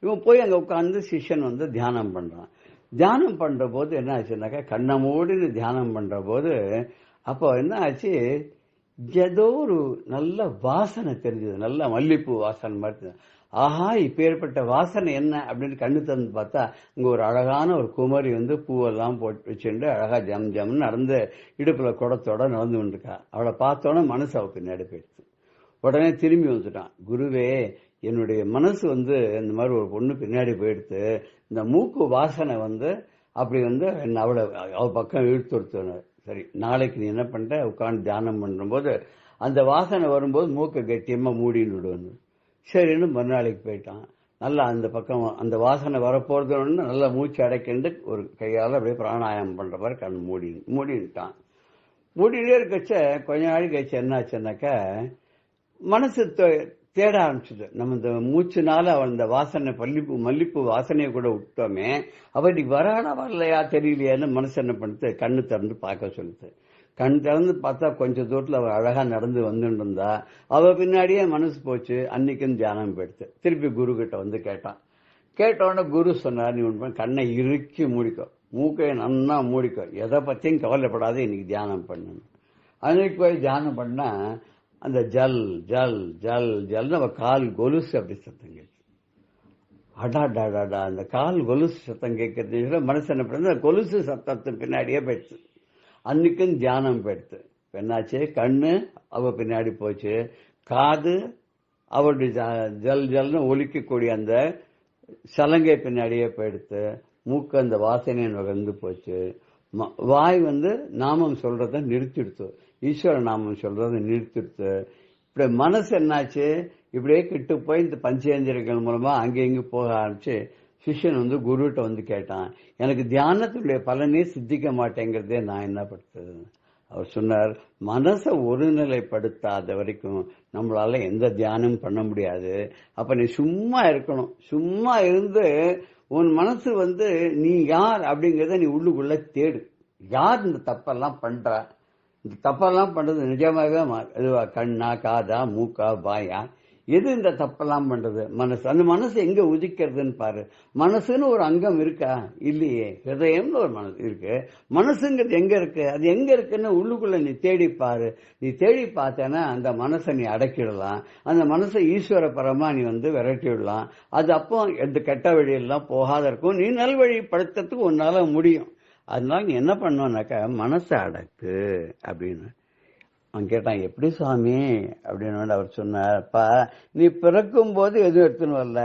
இவன் போய் அங்க உட்காந்து சிஷ்யன் தியானம் பண்றான். தியானம் பண்ற போது என்ன ஆச்சுன்னாக்கா கண்ணை மூடின்னு தியானம் பண்ற போது அப்போ என்ன ஆச்சு, ஏதோ ஒரு நல்ல வாசனை தெரிஞ்சது, நல்ல மல்லிப்பூ வாசனை மாதிரி. ஆஹா இப்ப ஏற்பட்ட வாசனை என்ன அப்படின்னு கண்ணு திறந்து பார்த்தா இங்க ஒரு அழகான ஒரு குமரி பூவெல்லாம் போட்டு வச்சுட்டு அழகா ஜம் ஜம்னு நடந்து இடுப்புல குடத்தோட நடந்து கொண்டிருக்கா. அவளை பார்த்தோன்னே மனசு அவ பின்னாடி போயிடுச்சு. உடனே திரும்பி வந்துட்டான், குருவே என்னுடைய மனசு இந்த மாதிரி ஒரு பொண்ணு பின்னாடி போயிடுத்து, இந்த மூக்கு வாசனை அப்படி அவ பக்கம் இழுத்து. சரி நாளைக்கு நீ என்ன பண்ற, உட்காந்து தியானம் பண்ணும்போது அந்த வாசனை வரும்போது மூக்கை கட்டியமா மூடின்னு விடுவேன்னு. சரின்னு மறுநாளைக்கு போயிட்டான். நல்லா அந்த பக்கம் அந்த வாசனை வரப்போறது நல்லா மூச்சு அடைக்கிண்டு ஒரு கையால் அப்படியே பிராணாயாமம் பண்ற மாதிரி கண் மூடிட்டான். மூடிட்டே இருக்கச்ச கொஞ்ச நாளைக்கு கழிச்சு என்னாச்சுன்னாக்கா மனசு தேட ஆரம்பிச்சுது. நம்ம இந்த மூச்சுனால அவன் இந்த வாசனை மல்லிப்பூ வாசனையை கூட விட்டோமே, அவனுக்கு வரானா வரலையா தெரியலையான்னு மனசு என்ன பண்ணுது, கண்ணு திறந்து பார்க்க சொல்லுது. கண் திறந்து பார்த்தா கொஞ்சம் தூரத்தில் அவள் அழகா நடந்து வந்துட்டு இருந்தா. அவ பின்னாடியே மனசு போச்சு. அன்னைக்கும் தியானம் போயிடுத்து. திருப்பி குரு கிட்ட கேட்டான். கேட்டோடனே குரு சொன்னார், நீ ஒன்று கண்ணை இறுக்கி மூடிக்கோ, மூக்கையை நன்னா மூடிக்கோ, எதை பத்தியும் கவலைப்படாத, இன்னைக்கு தியானம் பண்ணணும். அன்னைக்கு போய் தியானம் பண்ணா அந்த ஜல் ஜல் ஜல் ஜல் அவ கால் கொலுசு அப்படி சத்தம் கேட்கு. அடாடாடாடா அந்த கால் கொலுசு சத்தம் கேட்கறது மனசு என்ன பண்ண கொலுசு சத்தத்து பின்னாடியே போயிடுச்சு. அன்னைக்கும் தியானம் போயிடுத்து. என்னாச்சு, கண்ணு அவ பின்னாடி போச்சு, காது அவருடைய ஜல் ஜல்னு ஒலிக்கக்கூடிய அந்த சலங்கை பின்னாடியே போயிடுத்து, மூக்கு அந்த வாசனை நுகர்ந்து போச்சு, வாய் நாமம் சொல்றத நிறுத்திடுத்து, ஈஸ்வர நாமம் சொல்றத நிறுத்திடுத்து. இப்படி மனசு என்னாச்சு, இப்படியே கிட்டு போய் இந்த பஞ்சேந்திரங்கள் மூலமா அங்கே இங்கே போக ஆரம்பிச்சு சிஷ்யன் குருகிட்ட கேட்டான், எனக்கு தியானத்துடைய பலனே சித்திக்க மாட்டேங்கிறதே நான் என்ன படுத்துறது. அவர் சொன்னார், மனசை ஒருநிலைப்படுத்தாத வரைக்கும் நம்மளால எந்த தியானம் பண்ண முடியாது. அப்ப நீ சும்மா இருக்கணும். சும்மா இருந்து உன் மனசு நீ யார் அப்படிங்கறத நீ உள்ளுக்குள்ள தேடு. யார் இந்த தப்பெல்லாம் பண்றா, இந்த தப்பெல்லாம் பண்றது நிஜமாவே அதுவா, கண்ணா காதா மூக்கா வாயா, எது இந்த தப்பெல்லாம் பண்றது? மனசு. அந்த மனசு எங்க உதிக்கிறதுன்னு பாரு. மனசுன்னு ஒரு அங்கம் இருக்கா? இல்லையே. ஹிருதயம்னு ஒரு மனசு இருக்கு. மனசுங்கிறது எங்க இருக்கு? அது எங்க இருக்குன்னு உள்ளுக்குள்ள நீ தேடி பாரு. நீ தேடி பார்த்தேன்னா அந்த மனசை நீ அடக்கிடலாம். அந்த மனசை ஈஸ்வர பரமா நீ விரட்டி விடலாம். அது அப்போ எந்த கெட்ட வழியெல்லாம் போகாத இருக்கும். நீ நல்வழிப்படுத்துறதுக்கு உன்னால முடியும். அதனால நீ என்ன பண்ணுனாக்கா மனசை அடக்கு அப்படின்னு. அவன் கேட்டான், எப்படி சுவாமி அப்படின்னு. அவர் சொன்னார்ப்பா, நீ பிறக்கும் போது எதுவும் எடுத்துன்னு வரல,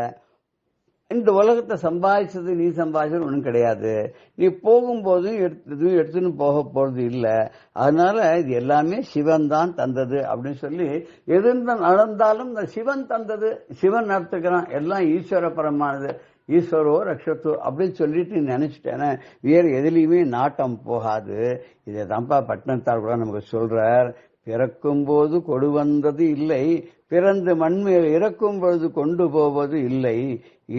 இந்த உலகத்தை சம்பாதிச்சது நீ சம்பாதிச்சது ஒன்றும் கிடையாது, நீ போகும்போதும் எதுவும் எடுத்துன்னு போக போறது இல்லை. அதனால இது எல்லாமே சிவன் தான் தந்தது அப்படின்னு சொல்லி எது நடந்தாலும் இந்த சிவன் தந்தது, சிவன் நடத்துக்கிறான், எல்லாம் ஈஸ்வர பரமானது, ஈஸ்வரோ ரக்ஷத்தோ அப்படின்னு சொல்லிட்டு நினைச்சிட்டேன்னா வேறு எதுலையுமே நாட்டம் போகாது. இதை தான்ப்பா பட்டினத்தார் கூட நமக்கு சொல்றார், பிறக்கும் போது கொடு வந்தது இல்லை, பிறந்து மண்மேல் இறக்கும் பொழுது கொண்டு போவது இல்லை,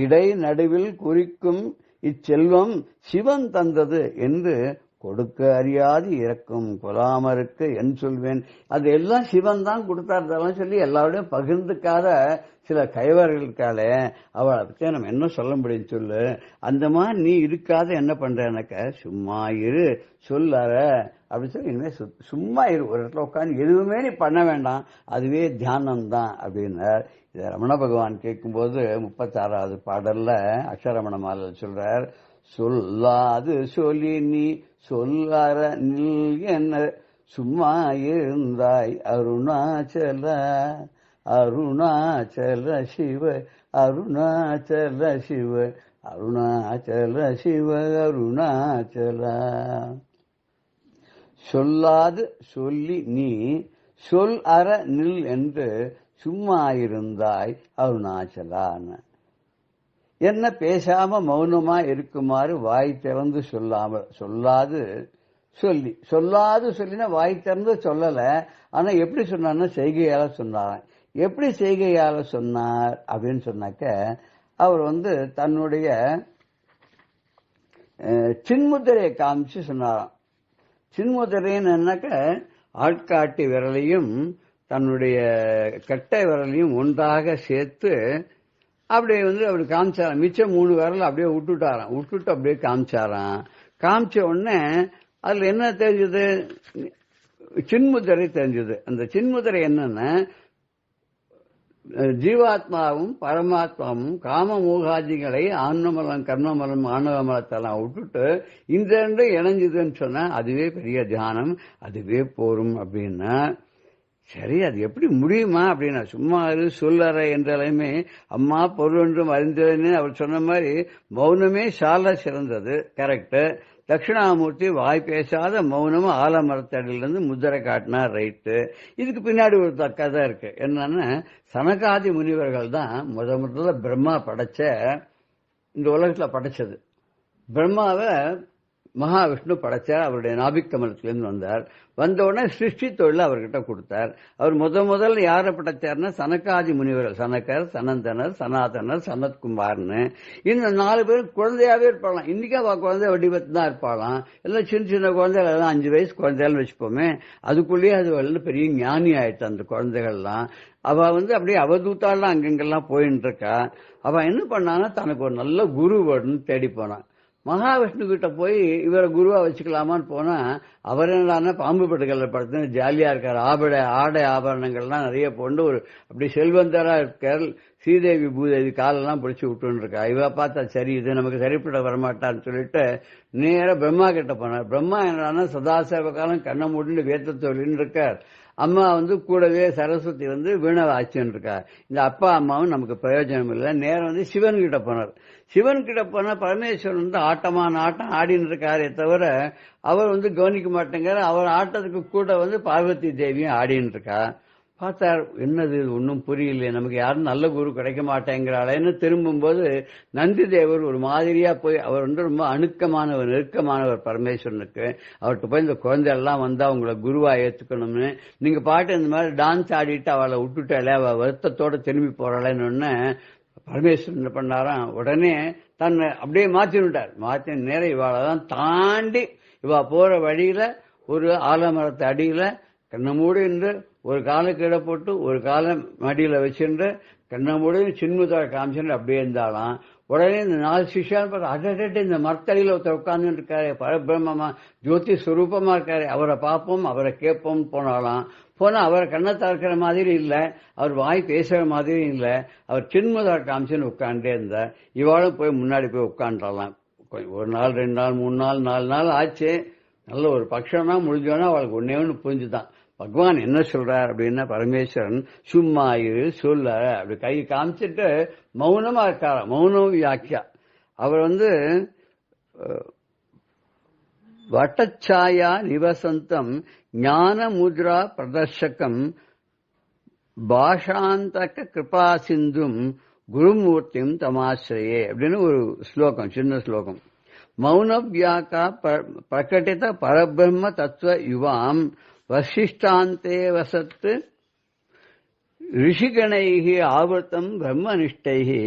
இடை நடுவில் குறிக்கும் இச்செல்வம் சிவன் தந்தது என்று கொடுக்க அறியாது இறக்கும் கொலாமருக்கு என் சொல்வேன். அது எல்லாம் சிவன் தான் கொடுத்தாருதான் சொல்லி எல்லாரோடையும் பகிர்ந்துக்காத சில கைவர்களுக்காலே அவளை பற்றி நம்ம என்ன சொல்ல முடியும் சொல்லு. அந்த மாதிரி நீ இருக்காத என்ன பண்றேனாக்க சும்மா இரு சொல்லார அப்படின்னு சொல்லி இனிமே சும்மா இரு, ஒரு இடத்துல உட்காந்து எதுவுமே நீ பண்ண வேண்டாம், அதுவே தியானம் தான் அப்படின்னார். இதை ரமண பகவான் கேட்கும்போது 36வது பாடல்ல அக்ஷரமண மாலை சொல்றார், சொல்லாது சொல்லி நீ சொல்லார நில் என்ன சும்மா இருந்தாய் அருணாச்சல. அருணாச்சல சிவ அருணாச்சல சிவ அருணாச்சல சிவ அருணாச்சலா. சொல்லாது சொல்லி நீ சொல் அற நில் என்று சும்மா இருந்தாய் அருணாச்சலான. என்ன பேசாம மௌனமா இருக்குமாறு வாய் திறந்து சொல்லாது சொல்லினா வாய் திறந்து சொல்லல. ஆனா எப்படி சொன்னார்னா செய்கையால சொன்னார். எப்படி செய்கையால சொன்னார் அப்படின்னு சொன்னாக்க அவர் தன்னுடைய சின்முத்திரையை காமிச்சு சொன்னாராம். சின்முத்திரைன்னு என்னக்க ஆட்காட்டி விரலையும் தன்னுடைய கட்டை விரலையும் ஒன்றாக சேர்த்து அப்படியே அப்படி காமிச்சாராம். மிச்சம் 3 விரல் அப்படியே விட்டுட்டு அப்படியே காமிச்சாராம். காமிச்ச உடனே அதுல என்ன தெரிஞ்சது? சின்முத்திரை தெரிஞ்சது. அந்த சின்முத்திரை என்னன்னா ஜீவாத்மாவும் பரமாத்மாவும் காம மூகாதிகளை ஆன்மமலம் கர்மமலம் ஆணவமலத்தெல்லாம் விட்டுட்டு இந்த ரெண்டும் இணைஞ்சதுன்னு சொன்னா அதுவே பெரிய தியானம், அதுவே போரும் அப்படின்னா சரி அது எப்படி முடியுமா அப்படின்னா சும்மா சொல்லற என்றாலுமே அம்மா பொருள் ஒன்றும் அறிந்ததுன்னு அவர் சொன்ன மாதிரி மௌனமே சால சிறந்தது. கரெக்ட். தட்சிணாமூர்த்தி வாய் பேசாத மௌனமும் ஆலமரத்தடியிலிருந்து முத்திரை காட்டினார். ரைட்டு. இதுக்கு பின்னாடி ஒரு கதை இருக்கு. என்னன்னா சனகாதி முனிவர்கள் தான் முதல்ல பிரம்மா படைச்ச இந்த உலகத்துல படைச்சது. பிரம்மாவை மகாவிஷ்ணு படைச்சார். அவருடைய நாபிக் கமலத்திலிருந்து வந்தார். வந்த உடனே சிருஷ்டி தொழில் அவர்கிட்ட கொடுத்தார். அவர் முதல்ல யாரை படைச்சார்னா சனகாதி முனிவர்கள், சனகர், சனந்தனர், சனாதனர், சனத்குமார்னு. இந்த 4 பேர் குழந்தையாவே இருப்பாளாம். இன்னைக்கு அவ குழந்தை வடிவத்து தான் இருப்பாளாம். எல்லாம் சின்ன சின்ன குழந்தைகள், எல்லாம் 5 வயசு குழந்தைகள் வச்சுப்போமே. அதுக்குள்ளேயே அது பெரிய ஞானி ஆயிட்டு அந்த குழந்தைகள்லாம். அவ அப்படியே அவதூத்தாலாம் அங்கெங்கெல்லாம் போயின்னு இருக்கா. அவ என்ன பண்ணான்னா தனக்கு ஒரு நல்ல குரு வேணும்னு தேடி போனான். மகாவிஷ்ணு கிட்ட போய் இவரை குருவா வச்சுக்கலாமான்னு போனா அவர் என்னடான்னா பாம்பு பட்டுக்கல்ல படுத்து ஜாலியா இருக்காரு. ஆடை ஆபரணங்கள்லாம் நிறைய போண்டு அப்படி செல்வந்தரா இருக்கார். ஸ்ரீதேவி பூதேவி காலெல்லாம் பிடிச்சி விட்டுன்னு இருக்கா. இவ பார்த்தா சரி இது நமக்கு சரிப்பட வரமாட்டான்னு சொல்லிட்டு நேர பிரம்மா கிட்ட போனார். பிரம்மா என்னடான்னா சதாசிவ காலம் கண்ணை மூடின்னு வேத்த தொழின்னு இருக்கார். அம்மா கூடவே சரஸ்வதி வீணை வாய்ச்சின்னு இருக்கா. இந்த அப்பா அம்மாவும் நமக்கு பிரயோஜனம் இல்லை. நேரம் சிவன் கிட்ட போனார். சிவன் கிட்ட போனா பரமேஸ்வரன் ஆட்டமான ஆட்டம் ஆடின்னு இருக்காரே தவிர அவர் கவனிக்க மாட்டேங்கிறார். அவர் ஆட்டத்துக்கு கூட பார்வதி தேவியும் ஆடின்னு இருக்கா. பார்த்தார், என்னது ஒன்னும் புரியலையே, நமக்கு யாரும் நல்ல குரு கிடைக்க மாட்டேங்கிறாளேன்னு திரும்பும்போது நந்தி தேவர் ஒரு மாதிரியா போய் அவர் ரொம்ப அணுக்கமானவர், நெருக்கமானவர் பரமேஸ்வரனுக்கு. அவர்கிட்ட போய் இந்த குழந்தை எல்லாம் வந்தா உங்களை குருவா ஏத்துக்கணும்னு, நீங்க பாட்டு இந்த மாதிரி டான்ஸ் ஆடிட்டு அவளை விட்டுட்டாலே அவ வருத்தத்தோட திரும்பி போறாளேன்னு பரமேஸ்வரன் என்ன பண்ணாராம், உடனே தன்னை அப்படியே மாத்தினுட்டார். மாத்தி நேரம் இவாளதான் தாண்டி இவா போற வழியில ஒரு ஆலமரத்து அடியில கண்ண மூடி என்று ஒரு காலை கீழே போட்டு ஒரு காலை மடியில வச்சுட்டு கண்ண மூடி சின்முத்திரை காமிச்சுட்டு அப்படியே இருந்தாலாம். உடனே இந்த 4 சிஷ்யான்னு பார்த்தா அடட்டு இந்த மரத்தடியில ஒருத்தர் உட்கார்ந்து இருக்காரு, பரபிரம்மமா ஜோதி ஸ்வரூபமா இருக்காரு, அவரை பார்ப்போம் அவரை கேட்போம் போனாலாம். போனா அவரை கண்ணை திறக்கிற மாதிரி இல்லை, அவர் வாய் பேசுற மாதிரி இல்லை, அவர் சின்முத்திரை காமிச்சுன்னு உட்காண்டே இருந்தார். இவாளும் போய் முன்னாடி போய் உட்காண்டாலாம். 1 நாள் 2 நாள் 3 நாள் 4 நாள் ஆச்சு. நல்ல ஒரு பட்சம்னா முடிஞ்சோன்னா அவளுக்கு ஒன்னே ஒன்று புரிஞ்சுதான். பகவான் என்ன சொல்றார் அப்படின்னா, பரமேஸ்வரன் சும்மா இரு சொல்ல அப்படி கை காமிச்சிட்டு மௌனமா இருக்காரா. மௌனம் வியாக்கியா. அவர் வட்டச்சாயா நிவசந்தம் ஞான முத்ரா பிரதர்ஷகம் பாஷாந்தக கிருபா சிந்தும் குருமூர்த்தியும் தமாசிரயே அப்படின்னு ஒரு ஸ்லோகம், சின்ன ஸ்லோகம். மௌன வியாக்கா பிரகட்டித பரபிரம்ம தத்துவ யுவாம் வசிஷ்டாந்தே வசத்து ரிஷிகணைஹி ஆவர்த்தம் பிரம்மனிஷ்டைஹி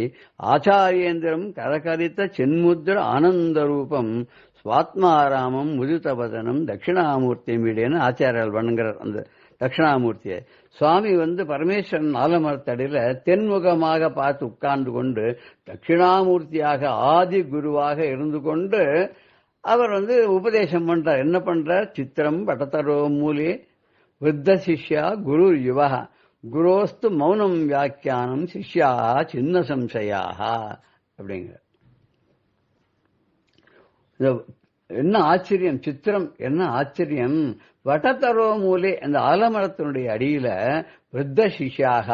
ஆச்சாரியேந்திரம் கரகரித்த சின்முத்ர ஆனந்தரூபம் ஸ்வாத்மாராமம் முதிதபதனம் தட்சிணாமூர்த்தி மீடேன்னு ஆச்சாரியால் வணங்குறார். அந்த தட்சிணாமூர்த்தியை சுவாமி பரமேஸ்வரன் ஆலமரத்தடியில தென்முகமாக பார்த்து உட்கார்ந்து கொண்டு தட்சிணாமூர்த்தியாக ஆதி குருவாக இருந்து கொண்டு அவர் உபதேசம் பண்றார். என்ன பண்றார்? சித்திரம் பட்டத்தரோ மூலே விருத்த சிஷ்யா குரு யுவா குரோஸ்து மௌனம் வியாக்கியானம் சிஷ்யா சின்ன சம்சயாக அப்படிங்கிற. என்ன ஆச்சரியம், சித்திரம் என்ன ஆச்சரியம். வட்டத்தரோ மூலே அந்த ஆலமரத்தினுடைய அடியில விருத்த சிஷ்யாக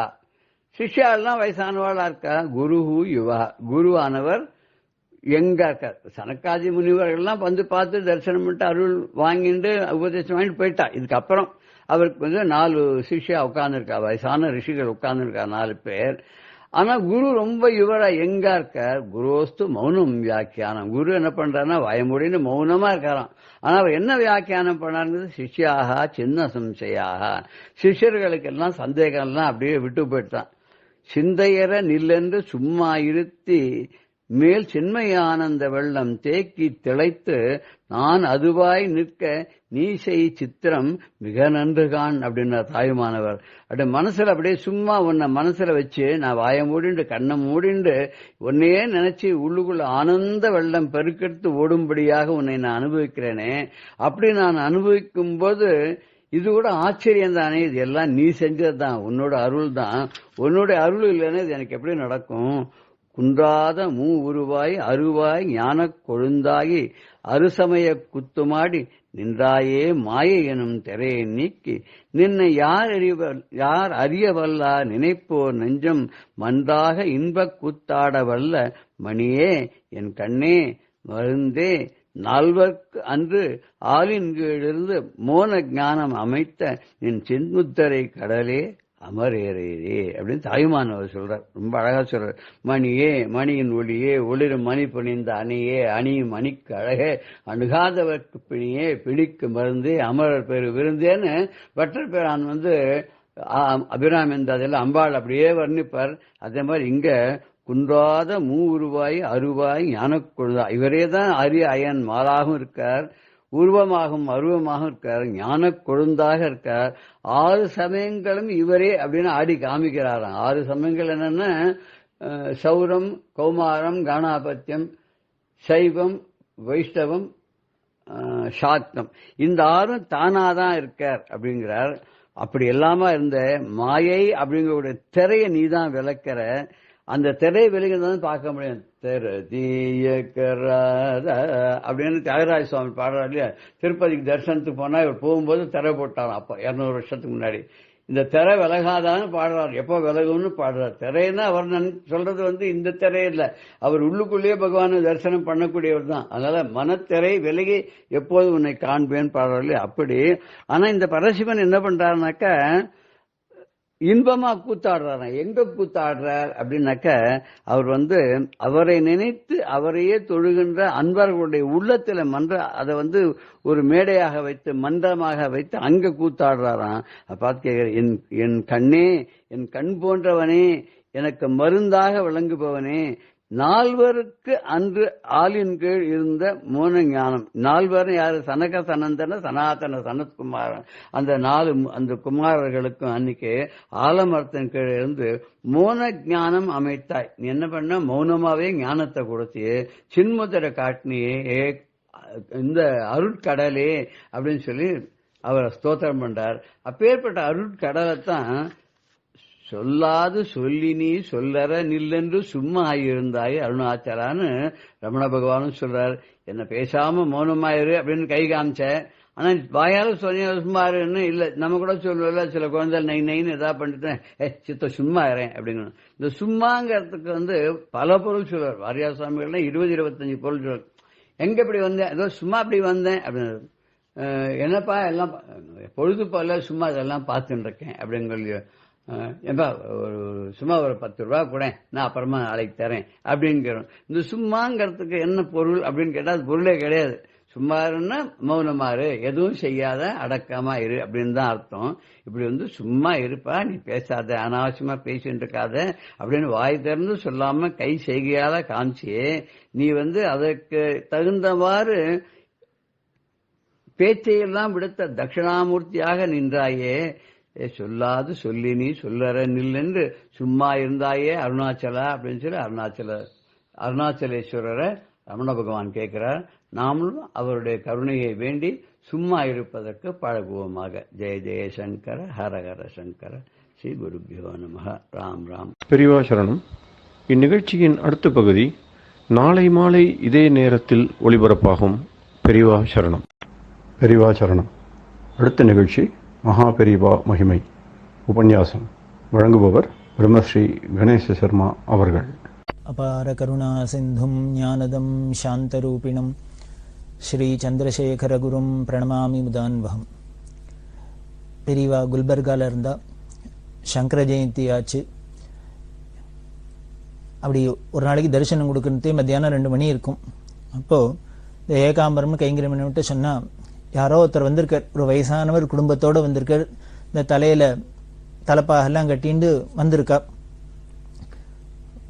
சிஷ்யாலாம் வயசானவாளா இருக்கா. குருஹு யுவா, குருவானவர் எங்க இருக்கார். சனக்காதி முனிவர்கள்லாம் வந்து பார்த்து தரிசனம் பண்ணிட்டு அருள் வாங்கிட்டு உபதேசம் வாங்கிட்டு போயிட்டா. இதுக்கப்புறம் அவருக்கு வந்து 4 சிஷ்யா உட்கார்ந்துருக்கா, வயசான ரிஷிகள் உட்கார்ந்துருக்கா 4 பேர். ஆனா குரு ரொம்ப யுவரா எங்கா இருக்கார். குருஸ்து மௌனம் வியாக்கியானம். குரு என்ன பண்றாருன்னா வயமுடின்னு மௌனமா இருக்காராம். ஆனா அவர் என்ன வியாக்கியானம் பண்ணாருங்கிறது சிஷ்யாக சின்ன சம்சயாக, சிஷ்யர்களுக்கு எல்லாம் சந்தேகம் எல்லாம் அப்படியே விட்டு போயிட்டான். சிந்தையற நில்லென்று சும்மா இருத்தி மேல் சின்மயானந்த வெள்ளம் தேக்கி திளைத்து நான் அதுவாய் நிற்க நீ செய் சித்திரம் மிக நன்றுகான் அப்படின்ற தாயுமானவர். அப்படி மனசுல அப்படியே சும்மா உன்னை மனசுல வச்சு நான் வாய மூடிண்டு கண்ணை மூடிண்டு உன்னையே நினைச்சு உள்ளுக்குள்ள ஆனந்த வெள்ளம் பெருக்கெடுத்து ஓடும்படியாக உன்னை நான் அனுபவிக்கிறேனே. அப்படி நான் அனுபவிக்கும் போது இது கூட ஆச்சரியம் தானே, இது எல்லாம் நீ செஞ்சதுதான், உன்னோட அருள் தான். உன்னோட அருள் இல்லைன்னா இது எனக்கு எப்படி நடக்கும். குன்றாத உருவாய் அருவாய் ஞானக் கொழுந்தாகி அருசமய குத்துமாடி நின்றாயே மாயை எனும் திரையை நீக்கி நின்னை யார் அறியவல்லா நினைப்போர் நெஞ்சம் மன்றாக இன்பக் கூத்தாட வல்ல மணியே என் கண்ணே மருந்தே நால்வர்க்கு அன்று ஆளின் கீழிருந்து மோன ஞானம் அமைத்த என் சின்முத்தரை கடலே அமரேரே அப்படின்னு தாயுமானவர் சொல்றார். ரொம்ப அழகா சொல்றார். மணியே மணியின் ஒளியே ஒளிரும் மணி புனிந்த அணியே அணியும் மணிக்கு அழகே அணுகாதவர்க்கு பிணியே பிணிக்கு மருந்தே அமரர் பேரு விருந்தேன்னு வட்டர் பேரான் வந்து அபிராமி அதெல்லாம் அம்பாள் அப்படியே வர்ணிப்பார். அதே மாதிரி இங்க குன்றாத உருவாய் அருவாய் ஞானக்குழுதா, இவரே தான் அரிய அயன் மாலாகவும் இருக்கார், உருவமாகவும் அருவமாகவும் இருக்கார், ஞான கொழுந்தாக இருக்கார். 6 சமயங்களும் இவரே அப்படின்னு ஆடி காமிக்கிறாராம். 6 சமயங்கள் என்னன்னா சௌரம், கௌமாரம், காணாபத்தியம், சைவம், வைஷ்ணவம், சாக்தம். இந்த 6ம் தானாதான் இருக்கார் அப்படிங்கிறார். அப்படி எல்லாம இருந்த மாயை அப்படிங்கிற திரையை நீதான் விளக்கிற. அந்த திரையை விலகிதான் பார்க்க முடியும். தெரு தீயக்கராத அப்படின்னு தியாகராஜ சுவாமி பாடுறாரு இல்லையா. திருப்பதிக்கு தரிசனத்துக்கு போனா இவர் போகும்போது திரை போட்டாராம். அப்ப 200 வருஷத்துக்கு முன்னாடி இந்த திரை விலகாதான்னு பாடுறாரு. எப்போ விலகும்னு பாடுறாரு. திரைன்னா அவர் சொல்றது வந்து இந்த திரை இல்ல, அவர் உள்ளுக்குள்ளேயே பகவானை தரிசனம் பண்ணக்கூடியவர் தான். அதனால மனத்திரை விலகி எப்போது உன்னை காண்பேன்னு பாடுறாரு இல்லையா. அப்படி ஆனா இந்த பரசிவன் என்ன பண்றாருனாக்க இன்பமா கூத்தாடுறாராம். எங்க கூத்தாடுறார் அப்படின்னாக்க அவர் வந்து அவரை நினைத்து அவரையே தொழுகின்ற அன்பர்களுடைய உள்ளத்துல அதை வந்து ஒரு மேடையாக வைத்து மன்றமாக வைத்து அங்க கூத்தாடுறாராம். பார்த்து கேட்கிறேன், என் கண்ணே என் கண் போன்றவனே எனக்கு மருந்தாக விளங்குபவனே, 4 அன்று ஆளின் கீழ் இருந்த மோன ஞானம். 4 யாரு? சனக சனந்தன சனாதன சனத்குமாரன். அந்த 4 அந்த குமாரர்களுக்கும் அன்னைக்கு ஆலமரத்தின் கீழ் இருந்து மோன ஞானம் அமைத்தாய். நீ என்ன பண்ண? மௌனமாவே ஞானத்தை கொடுத்து சின்முத்திரை காட்டினியே இந்த அருட்கடலே அப்படின்னு சொல்லி அவரை ஸ்தோத்திரம் பண்றார். அப்பேற்பட்ட அருட்கடலைத்தான் சொல்லாது சொல்லி நீ சொல்லற நில்லென்று சும்மா ஆகியிருந்தாய் அருணாச்சலான்னு ரமண பகவானும் சொல்றார். என்ன பேசாம மௌனமாயிரு அப்படின்னு கை காமிச்ச. ஆனா வாயால சொன்ன சும்மா இருன்னு இல்ல. நம்ம கூட சொல்லுவல சில குழந்தைகள் நைன்னு ஏதாவது பண்ணிட்டேன், சித்த சும்மா இருறேன் அப்படிங்கணும். இந்த சும்மாங்கிறதுக்கு வந்து பல பொருள் சொல்றார். வாரியார் சுவாமிகள்னா 20-25 பொருள் சொல்றார். எங்க இப்படி வந்தேன், ஏதோ சும்மா அப்படி வந்தேன் அப்படின்னு. என்னப்பா எல்லாம் பொழுது போல சும்மா இதெல்லாம் பார்த்துட்டு இருக்கேன் அப்படிங்க. ஏப்பா சும்மா ஒரு 10 ரூபா கூட நான் அப்புறமா நாளைக்கு தரேன் அப்படிங்கிறோம். இந்த சும்மாங்கிறதுக்கு என்ன பொருள் அப்படின்னு கேட்டா அது பொருளே கிடையாது. சும்மா இருந்தா மௌனமாரு, எதுவும் செய்யாத அடக்கமா இரு அப்படின்னு தான் அர்த்தம். இப்படி வந்து சும்மா இருப்பா, நீ பேசாத, அனாவசியமா பேசிட்டு இருக்காத அப்படின்னு வாய் திறந்து சொல்லாம கை செய்கையால காமிச்சியே நீ வந்து அதற்கு தகுந்தவாறு பேச்சையெல்லாம் விடுத்த தட்சிணாமூர்த்தியாக நின்றாயே. சொல்லாது சொல்லி நீ சொல்லற நில்லென்று சும்மா இருந்தாயே அருணாச்சலா அப்படின்னு சொல்லி அருணாச்சலேஸ்வரரை ரமண பகவான் கேட்கிறார். நாமளும் அவருடைய கருணையை வேண்டி சும்மா இருப்பதற்கு பழகுவோமாக. ஜெய ஜெயசங்கர ஹரஹர சங்கர. ஸ்ரீ குருபியோ நமஹ. ராம் ராம். பெரியவா சரணம். இந்நிகழ்ச்சியின் அடுத்த பகுதி நாளை மாலை இதே நேரத்தில் ஒளிபரப்பாகும். பெரியவா சரணம். பெரியவா சரணம். அடுத்த நிகழ்ச்சி மகா பெரியவா மகிமை உபன்யாசம். வழங்குபவர் பிரம்மஸ்ரீ கணேச சர்மா அவர்கள். அபார கருணா சிந்தும் ஞானதம் சாந்தரூபிணம் ஸ்ரீ சந்திரசேகரகுரும் பிரணமாமி முதான்வகம். பெரியவா குல்பர்காவில் இருந்தா, சங்கர ஜெயந்தி ஆச்சு. அப்படி ஒரு நாளைக்கு தரிசனம் கொடுக்கறதே மத்தியானம் 2 மணி இருக்கும். அப்போது இந்த ஏகாம்பரம்னு கைங்கரியம் பண்ணிவிட்டு சொன்னால், யாரோ ஒருத்தர் வந்திருக்கார், ஒரு வயசானவர் குடும்பத்தோடு வந்திருக்கார். இந்த தலையில் தலைப்பாகெல்லாம் கட்டிண்டு வந்திருக்கா.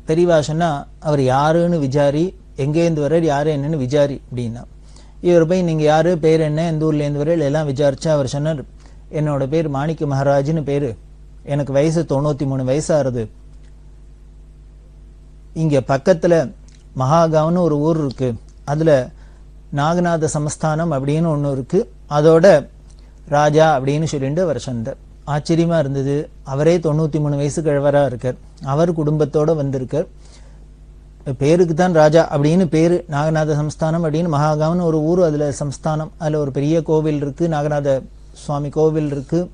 பெரியவா சொன்னால், அவர் யாருன்னு விசாரி, எங்கேருந்து வர்றார், யார் என்னன்னு விசாரி அப்படின்னா. இவர் போய் நீங்கள் யார், பேர் என்ன, எந்த ஊர்லேருந்து வர்றார் எல்லாம் விசாரிச்சா அவர் சொன்னார், என்னோட பேர் மாணிக்க மகாராஜ்னு பேர், எனக்கு வயசு 93 வயசாகிறது. இங்கே பக்கத்தில் மகாகாவ்னு ஒரு ஊர் இருக்கு, அதில் நாகநாத சமஸ்தானம் அப்படின்னு ஒன்று இருக்கு, அதோட ராஜா அப்படின்னு சொல்லிட்டு அவர் சொன்னார். ஆச்சரியமா இருந்தது. அவரே 93 வயசு கிழவராக இருக்கார், அவர் குடும்பத்தோடு வந்திருக்கார். பேருக்கு தான் ராஜா அப்படின்னு பேர், நாகநாத சமஸ்தானம் அப்படின்னு மகாகாவ்னு ஒரு ஊர், அதில் சமஸ்தானம், அதில் ஒரு பெரிய கோவில் இருக்குது, நாகநாத சுவாமி கோவில் இருக்குது.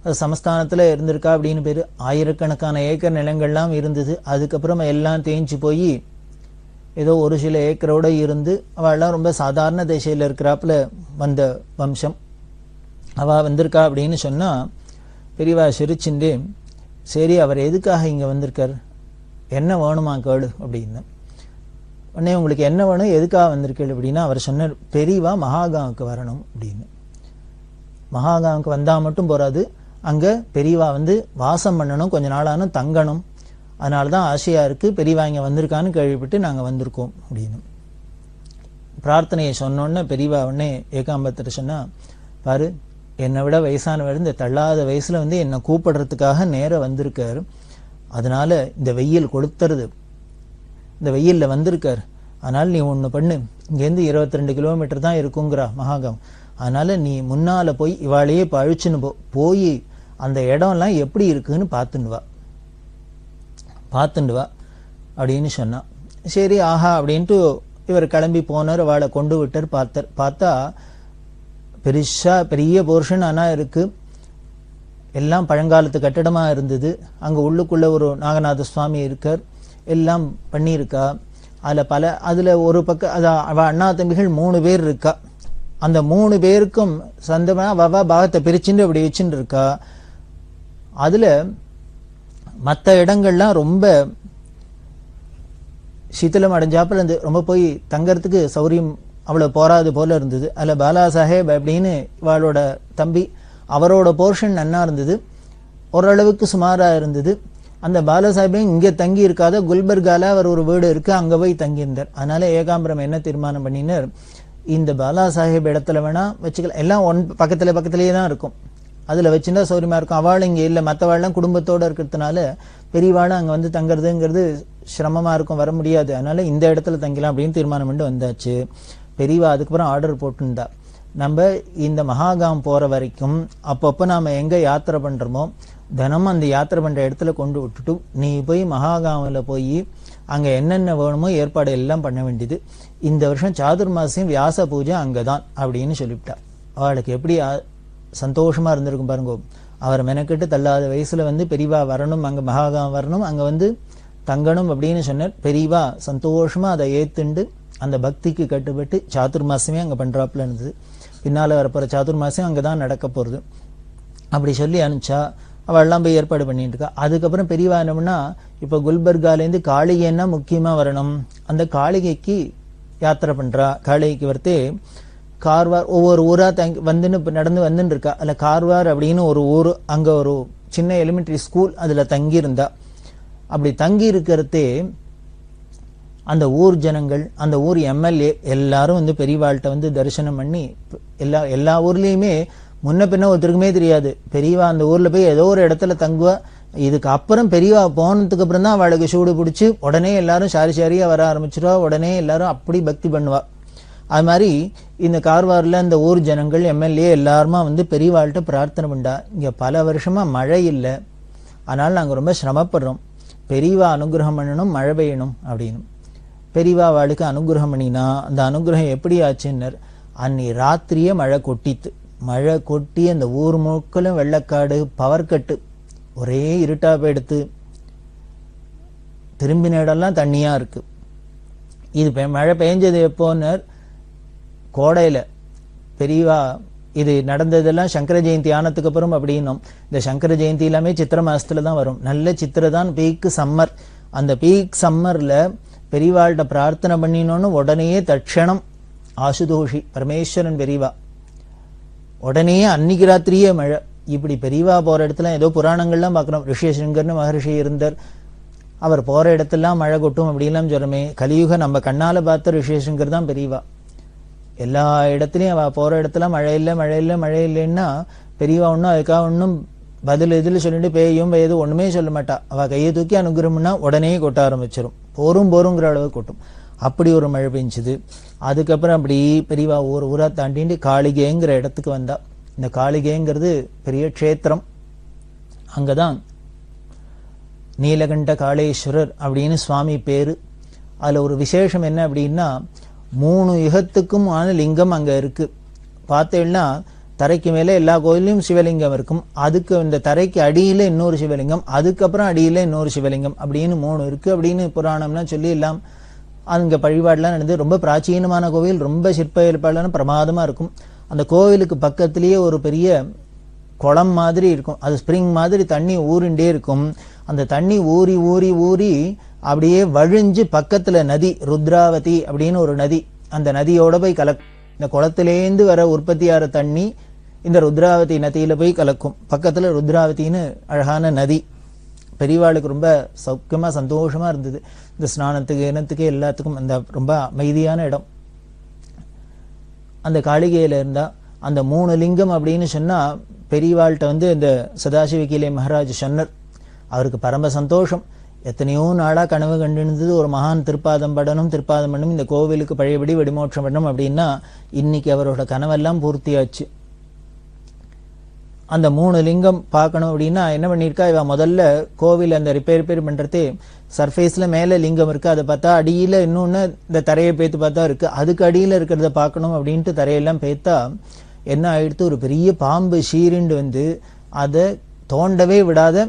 அது சமஸ்தானத்தில் இருந்திருக்கா அப்படின்னு பேர். ஆயிரக்கணக்கான ஏக்கர் நிலங்கள்லாம் இருந்தது. அதுக்கப்புறமா எல்லாம் தேஞ்சு போய் ஏதோ ஒரு சில ஏக்கரோடு இருந்து, அவள்லாம் ரொம்ப சாதாரண திசையில் இருக்கிறாப்புல வந்த வம்சம். அவள் வந்திருக்கா அப்படின்னு சொன்னால் பெரியவா சிரிச்சுண்டே, சரி அவர் எதுக்காக இங்கே வந்திருக்கார், என்ன வேணுமா கேளு அப்படின்னு. உடனே உங்களுக்கு என்ன வேணும், எதுக்காக வந்திருக்கேள் அப்படின்னா அவர் சொன்னார், பெரியவா மகாகாவுக்கு வரணும் அப்படின்னு. மகாகாவுக்கு வந்தால் மட்டும் போகாது, அங்கே பெரியவா வந்து வாசம் பண்ணணும், கொஞ்ச நாளானும் தங்கணும், அதனால தான் ஆசையாக இருக்குது, பெரியவா இங்கே வந்திருக்கான்னு கேள்விப்பட்டு நாங்கள் வந்திருக்கோம் அப்படின்னு பிரார்த்தனையை சொன்னோன்னே பெரியவா உடனே ஏகாம்பரத்தில் சொன்னால், பாரு என்னை விட வயசானவர் இந்த தள்ளாத வயசில் வந்து என்னை கூப்பிடுறதுக்காக நேராக வந்திருக்காரு, அதனால இந்த வெயில் கொளுத்துறது, இந்த வெயிலில் வந்திருக்கார், அதனால் நீ ஒன்று பண்ணு, இங்கேருந்து 22 கிலோமீட்டர் தான் இருக்குங்கிறா மகாகாவ், அதனால் நீ முன்னால் போய் இவாளையே பழிச்சுன்னு போய் அந்த இடம்லாம் எப்படி இருக்குன்னு பார்த்துட்டு வா அப்படின்னு சொன்னான். சரி ஆஹா அப்படின்ட்டு இவர் கிளம்பி போனார், அவளை கொண்டு விட்டார். பார்த்தா பெரிய போர்ஷன் ஆனால் இருக்குது, எல்லாம் பழங்காலத்து கட்டடமாக இருந்தது. அங்கே உள்ளுக்குள்ளே ஒரு நாகநாத சுவாமி இருக்கார், எல்லாம் பண்ணியிருக்கா. அதில் ஒரு பக்கம் அவள் அண்ணா தம்பிகள் 3 பேர் இருக்கா. அந்த 3 பேருக்கும் சொந்தமாக வவா பாகத்தை பிரிச்சுட்டு அப்படி வச்சுட்டு இருக்கா. அதில் மற்ற இடங்கள்லாம் ரொம்ப சீத்தலம் அடைஞ்சாப்பில் இருந்து ரொம்ப போய் தங்கறதுக்கு சௌரியம் அவ்வளோ போராது போல இருந்தது. அதில் பாலா சாஹேப் அப்படின்னு இவளோட தம்பி, அவரோட போர்ஷன் நன்னா இருந்தது, ஓரளவுக்கு சுமாராக இருந்தது. அந்த பாலா சாஹேபையும் இங்கே தங்கி இருக்காத குல்பர்கால அவர் ஒரு வீடு இருக்குது, அங்கே போய் தங்கியிருந்தார். அதனால ஏகாம்பரம் என்ன தீர்மானம் பண்ணினார், இந்த பாலா சாஹேப் இடத்துல வேணா வச்சுக்கலாம், எல்லாம் பக்கத்துலேயே தான் இருக்கும், அதில் வச்சுட்டா சௌரியமாக இருக்கும். அவள் இங்கே இல்லை, மற்றவாள்லாம் குடும்பத்தோடு இருக்கிறதுனால பெரியவாளும் அங்கே வந்து தங்குறதுங்கிறது சிரமமாக இருக்கும், வர முடியாது, அதனால இந்த இடத்துல தங்கலாம் அப்படின்னு தீர்மானம் பண்ணி வந்தாச்சு. பெரியவா அதுக்கப்புறம் ஆர்டர் போட்டுருந்தா, நம்ம இந்த மகாகாம் போகிற வரைக்கும் அப்பப்போ நாம் எங்கே யாத்திரை பண்ணுறோமோ தினமும் அந்த யாத்திரை பண்ணுற இடத்துல கொண்டு விட்டுட்டு நீ போய் மகாகாமில் போய் அங்கே என்னென்ன வேணுமோ ஏற்பாடு எல்லாம் பண்ண வேண்டியது. இந்த வருஷம் சாதுர்மாசியம் வியாச பூஜை அங்கே தான் அப்படின்னு சொல்லிவிட்டா. அவளுக்கு எப்படி சந்தோஷமாக இருந்திருக்கும் பாருங்க. அவர் மெனக்கிட்டு தள்ளாத வயசில் வந்து பெரியவா வரணும், அங்கே மகாகாம் வரணும், அங்கே வந்து தங்கணும் அப்படின்னு சொன்னார். பெரியவா சந்தோஷமாக அதை ஏற்றுண்டு அந்த பக்திக்கு கட்டுப்பட்டு சாதுர்மாசமே அங்கே பண்ணுறாப்புல இருந்தது. பின்னால் வரப்போகிற சாதுர்மாசம் அங்கே தான் நடக்க போகிறது. அப்படி சொல்லி அனுப்பிச்சா அவள்லாம் போய் ஏற்பாடு பண்ணிட்டு இருக்கா. அதுக்கப்புறம் பெரியவா என்னம்னா, இப்போ குல்பர்காலேருந்து காளிகைன்னா முக்கியமாக வரணும், அந்த காளிகைக்கு யாத்திரை பண்ணுறா. காளிகைக்கு வரத்தே கார்வார் ஒவ்வொரு ஊராக நடந்து வந்துன்னு இருக்கா. அதில் கார்வார் அப்படின்னு ஒரு ஊர், அங்கே ஒரு சின்ன எலிமெண்ட்ரி ஸ்கூல், அதில் தங்கியிருந்தா. அப்படி தங்கி இருக்கிறதே அந்த ஊர் ஜனங்கள், அந்த ஊர் எம்எல்ஏ எல்லாரும் வந்து பெரியவாள்கிட்ட வந்து தரிசனம் பண்ணி, எல்லா ஊர்லேயுமே முன்ன பின்ன ஒருத்தருக்குமே தெரியாது. பெரியவா அந்த ஊரில் போய் ஏதோ ஒரு இடத்துல தங்குவா. இதுக்கு அப்புறம் பெரியவா போனதுக்கு அப்புறம் தான் அவளுக்கு சூடு பிடிச்சி உடனே எல்லாரும் சாரியாக வர ஆரம்பிச்சிருவா. உடனே எல்லாரும் அப்படி பக்தி பண்ணுவா. அது மாதிரி இந்த கார்வாரில் இந்த ஊர் ஜனங்கள் எம்எல்ஏ எல்லாருமா வந்து பெரியவாள்கிட்ட பிரார்த்தனை பண்ணா, இங்கே பல வருஷமாக மழை இல்லை, அதனால் நாங்கள் ரொம்ப சிரமப்படுறோம், பெரியவா அனுகிரகம் பண்ணணும், மழை பெய்யணும் அப்படின்னு. பெரியவா அவளுக்கு அனுகிரகம் பண்ணினா அந்த அனுகிரகம் எப்படி ஆச்சுன்னர், அன்னி ராத்திரியே மழை கொட்டித்து, மழை கொட்டி அந்த ஊர் முழுக்கலும் வெள்ளக்காடு, பவர் கட்டு, ஒரே இருட்டா போயிடுத்து, திரும்பின இடம்லாம் தண்ணியா இருக்கு. இது மழை பெஞ்சது எப்போன்னு கோடையில. பெரியவா இது நடந்ததெல்லாம் சங்கர ஜெயந்தி ஆனதுக்கு அப்புறம் அப்படின்னும். இந்த சங்கர ஜெயந்தி எல்லாமே சித்திர மாசத்துல தான் வரும். நல்ல சித்திரை தான் பீக் சம்மர். அந்த பீக் சம்மர்ல பெரியவாள்கிட்ட பிரார்த்தனை பண்ணினோன்னு உடனே தட்சணம் ஆசுதோஷி பரமேஸ்வரன் பெரியவா உடனே அன்னைக்கு ராத்திரியே மழை. இப்படி பெரியவா போற இடத்துல ஏதோ புராணங்கள்லாம் பார்க்கணும். ரிஷிசங்கர்னு மகர்ஷி இருந்தார், அவர் போற இடத்தெல்லாம் மழை கொட்டும் அப்படின்லாம் சொல்றமே. கலியுக நம்ம கண்ணால பார்த்த ரிஷிசங்கர் தான் பெரியவா. எல்லா இடத்துலயும் அவ போற இடத்துல மழை இல்லை மழை இல்லை மழை இல்லைன்னா பெரியவா ஒன்றும் அதுக்காக ஒன்றும் பதில் இதில் சொல்லிட்டு பேயும் பெய்யுது ஒண்ணுமே சொல்ல மாட்டா. அவ கையை தூக்கி அனுகிரகம்னா உடனே கொட்ட ஆரம்பிச்சிடும். போருங்கிற அளவு கொட்டும். அப்படி ஒரு மழை பெஞ்சுது. அதுக்கப்புறம் அப்படி பெரியவா ஊரா தாண்டிட்டு காளிகேங்கிற இடத்துக்கு வந்தா. இந்த காளிகேங்கிறது பெரிய க்ஷேத்திரம். அங்கதான் நீலகண்ட காளேஸ்வரர் அப்படின்னு சுவாமி பேரு. அதுல ஒரு விசேஷம் என்ன அப்படின்னா 3 யுகத்துக்கும் ஆன லிங்கம் அங்க இருக்கு. பார்த்தேன்னா தரைக்கு மேல எல்லா கோயிலையும் சிவலிங்கம் இருக்கும். அதுக்கு இந்த தரைக்கு அடியில இன்னொரு சிவலிங்கம், அதுக்கப்புறம் அடியில இன்னொரு சிவலிங்கம் அப்படின்னு 3 இருக்கு அப்படின்னு புராணம்லாம் சொல்லி எல்லாம் அங்க வழிபாடுலாம் நடந்து. ரொம்ப பிராச்சீனமான கோவில், ரொம்ப சிற்ப ஏற்பாடுலாம் பிரமாதமா இருக்கும். அந்த கோவிலுக்கு பக்கத்திலேயே ஒரு பெரிய குளம் மாதிரி இருக்கும். அது ஸ்பிரிங் மாதிரி தண்ணி ஊறிண்டே இருக்கும். அந்த தண்ணி ஊறி ஊறி ஊறி அப்படியே வழிஞ்சு பக்கத்துல நதி ருத்ராவதி அப்படின்னு ஒரு நதி, அந்த நதியோட போய் இந்த குளத்திலேந்து வர உற்பத்தியாகிற தண்ணி இந்த ருத்ராவதி நதியில போய் கலக்கும். பக்கத்துல ருத்ராவதின்னு அழகான நதி. பெரியவாளுக்கு ரொம்ப சௌக்கியமா சந்தோஷமா இருந்தது. இந்த ஸ்நானத்துக்கு இனத்துக்கு எல்லாத்துக்கும் அந்த ரொம்ப அமைதியான இடம். அந்த காளிகையில இருந்தா அந்த 3 லிங்கம் அப்படின்னு சொன்னா பெரியவாள்கிட்ட இந்த சதாசிவகீலை மகாராஜ் சொன்னார். அவருக்கு பரம சந்தோஷம். எத்தனையோ நாளா கனவு கண்டிருந்தது ஒரு மகான் திருப்பாதம் பண்ணணும், இந்த கோவிலுக்கு பழையபடி வெடிமோட்சம் பண்ணணும் அப்படின்னா இன்னைக்கு அவரோட கனவெல்லாம் பூர்த்தியாச்சு. அந்த 3 லிங்கம் பார்க்கணும் அப்படின்னா என்ன பண்ணிருக்கா, இவ முதல்ல கோவில் அந்த ரிப்பேர் பண்றதே சர்ஃபேஸ்ல மேல லிங்கம் இருக்கு, அதை பார்த்தா அடியில இன்னொன்னு இந்த தரையை பேத்து பார்த்தா இருக்கு, அதுக்கு அடியில இருக்கிறத பார்க்கணும் அப்படின்ட்டு தரையெல்லாம் பேத்தா என்ன ஆயிடுத்து, ஒரு பெரிய பாம்பு சீரிண்டு அதை தோண்டவே விடாத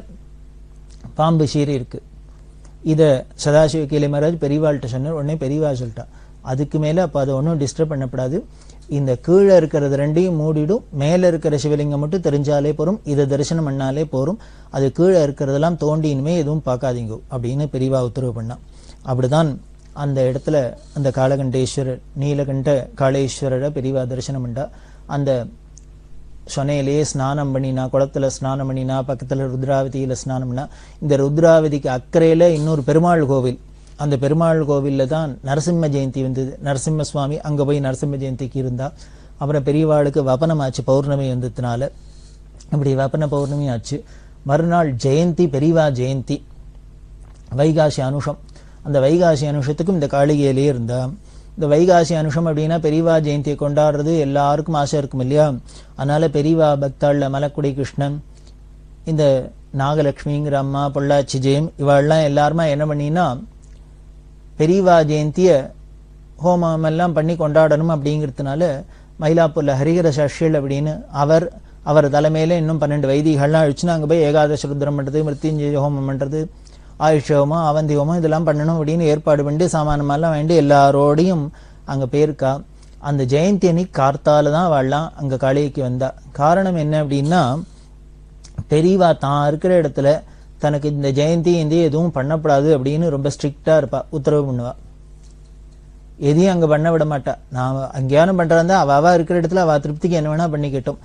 பாம்பு சீரி இருக்கு. இத சதாசிவ கீலை மகாராஜ் பெரியவாள்கிட்ட சொன்னார். உடனே பெரியவா சொல்லிட்டா, அதுக்கு மேல அப்ப அதை ஒன்றும் டிஸ்டர்ப் பண்ணப்படாது, இந்த கீழே இருக்கிறது 2ஐயும் மூடிடும், மேல இருக்கிற சிவலிங்கம் மட்டும் தெரிஞ்சாலே போரும், இதை தரிசனம் பண்ணாலே போரும், அது கீழே இருக்கிறதெல்லாம் தோண்டி இனிமே எதுவும் பார்க்காதீங்க அப்படின்னு பெரியவா உத்தரவு பண்ணா. அப்படிதான் அந்த இடத்துல அந்த காளகண்டேஸ்வரர் நீலகண்ட காளேஸ்வரரை பெரியவா தரிசனம் பண்ணா. அந்த சொனையிலேயே ஸ்நானம் பண்ணினா, குளத்துல ஸ்நானம் பண்ணினா, பக்கத்துல ருத்ராவதியில ஸ்நானம் பண்ணா. இந்த ருத்ராவதிக்கு அக்கறையில இன்னொரு பெருமாள் கோவில், அந்த பெருமாள் கோவில்ல தான் நரசிம்ம ஜெயந்தி வந்தது. நரசிம்ம சுவாமி அங்க போய் நரசிம்ம ஜெயந்திக்கு இருந்தா. அப்புறம் பெரியவாளுக்கு வபனம் ஆச்சு, பௌர்ணமி வந்ததுனால. இப்படி வபன பௌர்ணமி ஆச்சு. மறுநாள் ஜெயந்தி, பெரியவா ஜெயந்தி, வைகாசி அனுஷம். அந்த வைகாசி அனுஷத்துக்கும் இந்த காளிகையிலே இருந்தா. இந்த வைகாசி அனுஷம் அப்படின்னா பெரியவா ஜெயந்தியை கொண்டாடுறது எல்லாருக்கும் ஆசை இருக்கும் இல்லையா? அதனால பெரியவா பக்தாள்ல மலக்குடி கிருஷ்ணன், இந்த நாகலட்சுமிங்கிற அம்மா, பொள்ளாச்சி ஜெயம், இவாள்லாம் எல்லாருமா என்ன பண்ணினா பெரியவா ஜெயந்திய ஹோமம் எல்லாம் பண்ணி கொண்டாடணும் அப்படிங்கிறதுனால மயிலாப்பூர்ல ஹரிஹர சாட்சிகள் அப்படின்னு அவர் தலைமையில இன்னும் 12 வைதிகள்லாம் அழிச்சுன்னா அங்க போய் ஏகாதச ருத்ரம் பண்றது, மிருத்யுஞ்சய ஹோமம் பண்றது, ஆயுஷ ஹோமம், அவந்தி ஹோமம் இதெல்லாம் பண்ணணும் அப்படின்னு ஏற்பாடு பண்ணி சாமானமெல்லாம் வேண்டி எல்லாரோடையும் அங்க போயிருக்கா. அந்த ஜெயந்தி அன்னைக்கு கார்த்தால தான் வாழலாம் அங்க காளிகைக்கு வந்தா. காரணம் என்ன அப்படின்னா, பெரியவா தான் இருக்கிற இடத்துல தனக்கு இந்த ஜெயந்தி எதுவும் பண்ணப்படாது அப்படின்னு ரொம்ப ஸ்ட்ரிக்டா இருப்பா, உத்தரவு பண்ணுவா. எதையும் அங்க பண்ண விட மாட்டா. நான் அங்கேயானும் பண்றதா அவ இருக்கிற இடத்துல அவ திருப்திக்கு என்ன வேணா பண்ணிக்கிட்டோம்,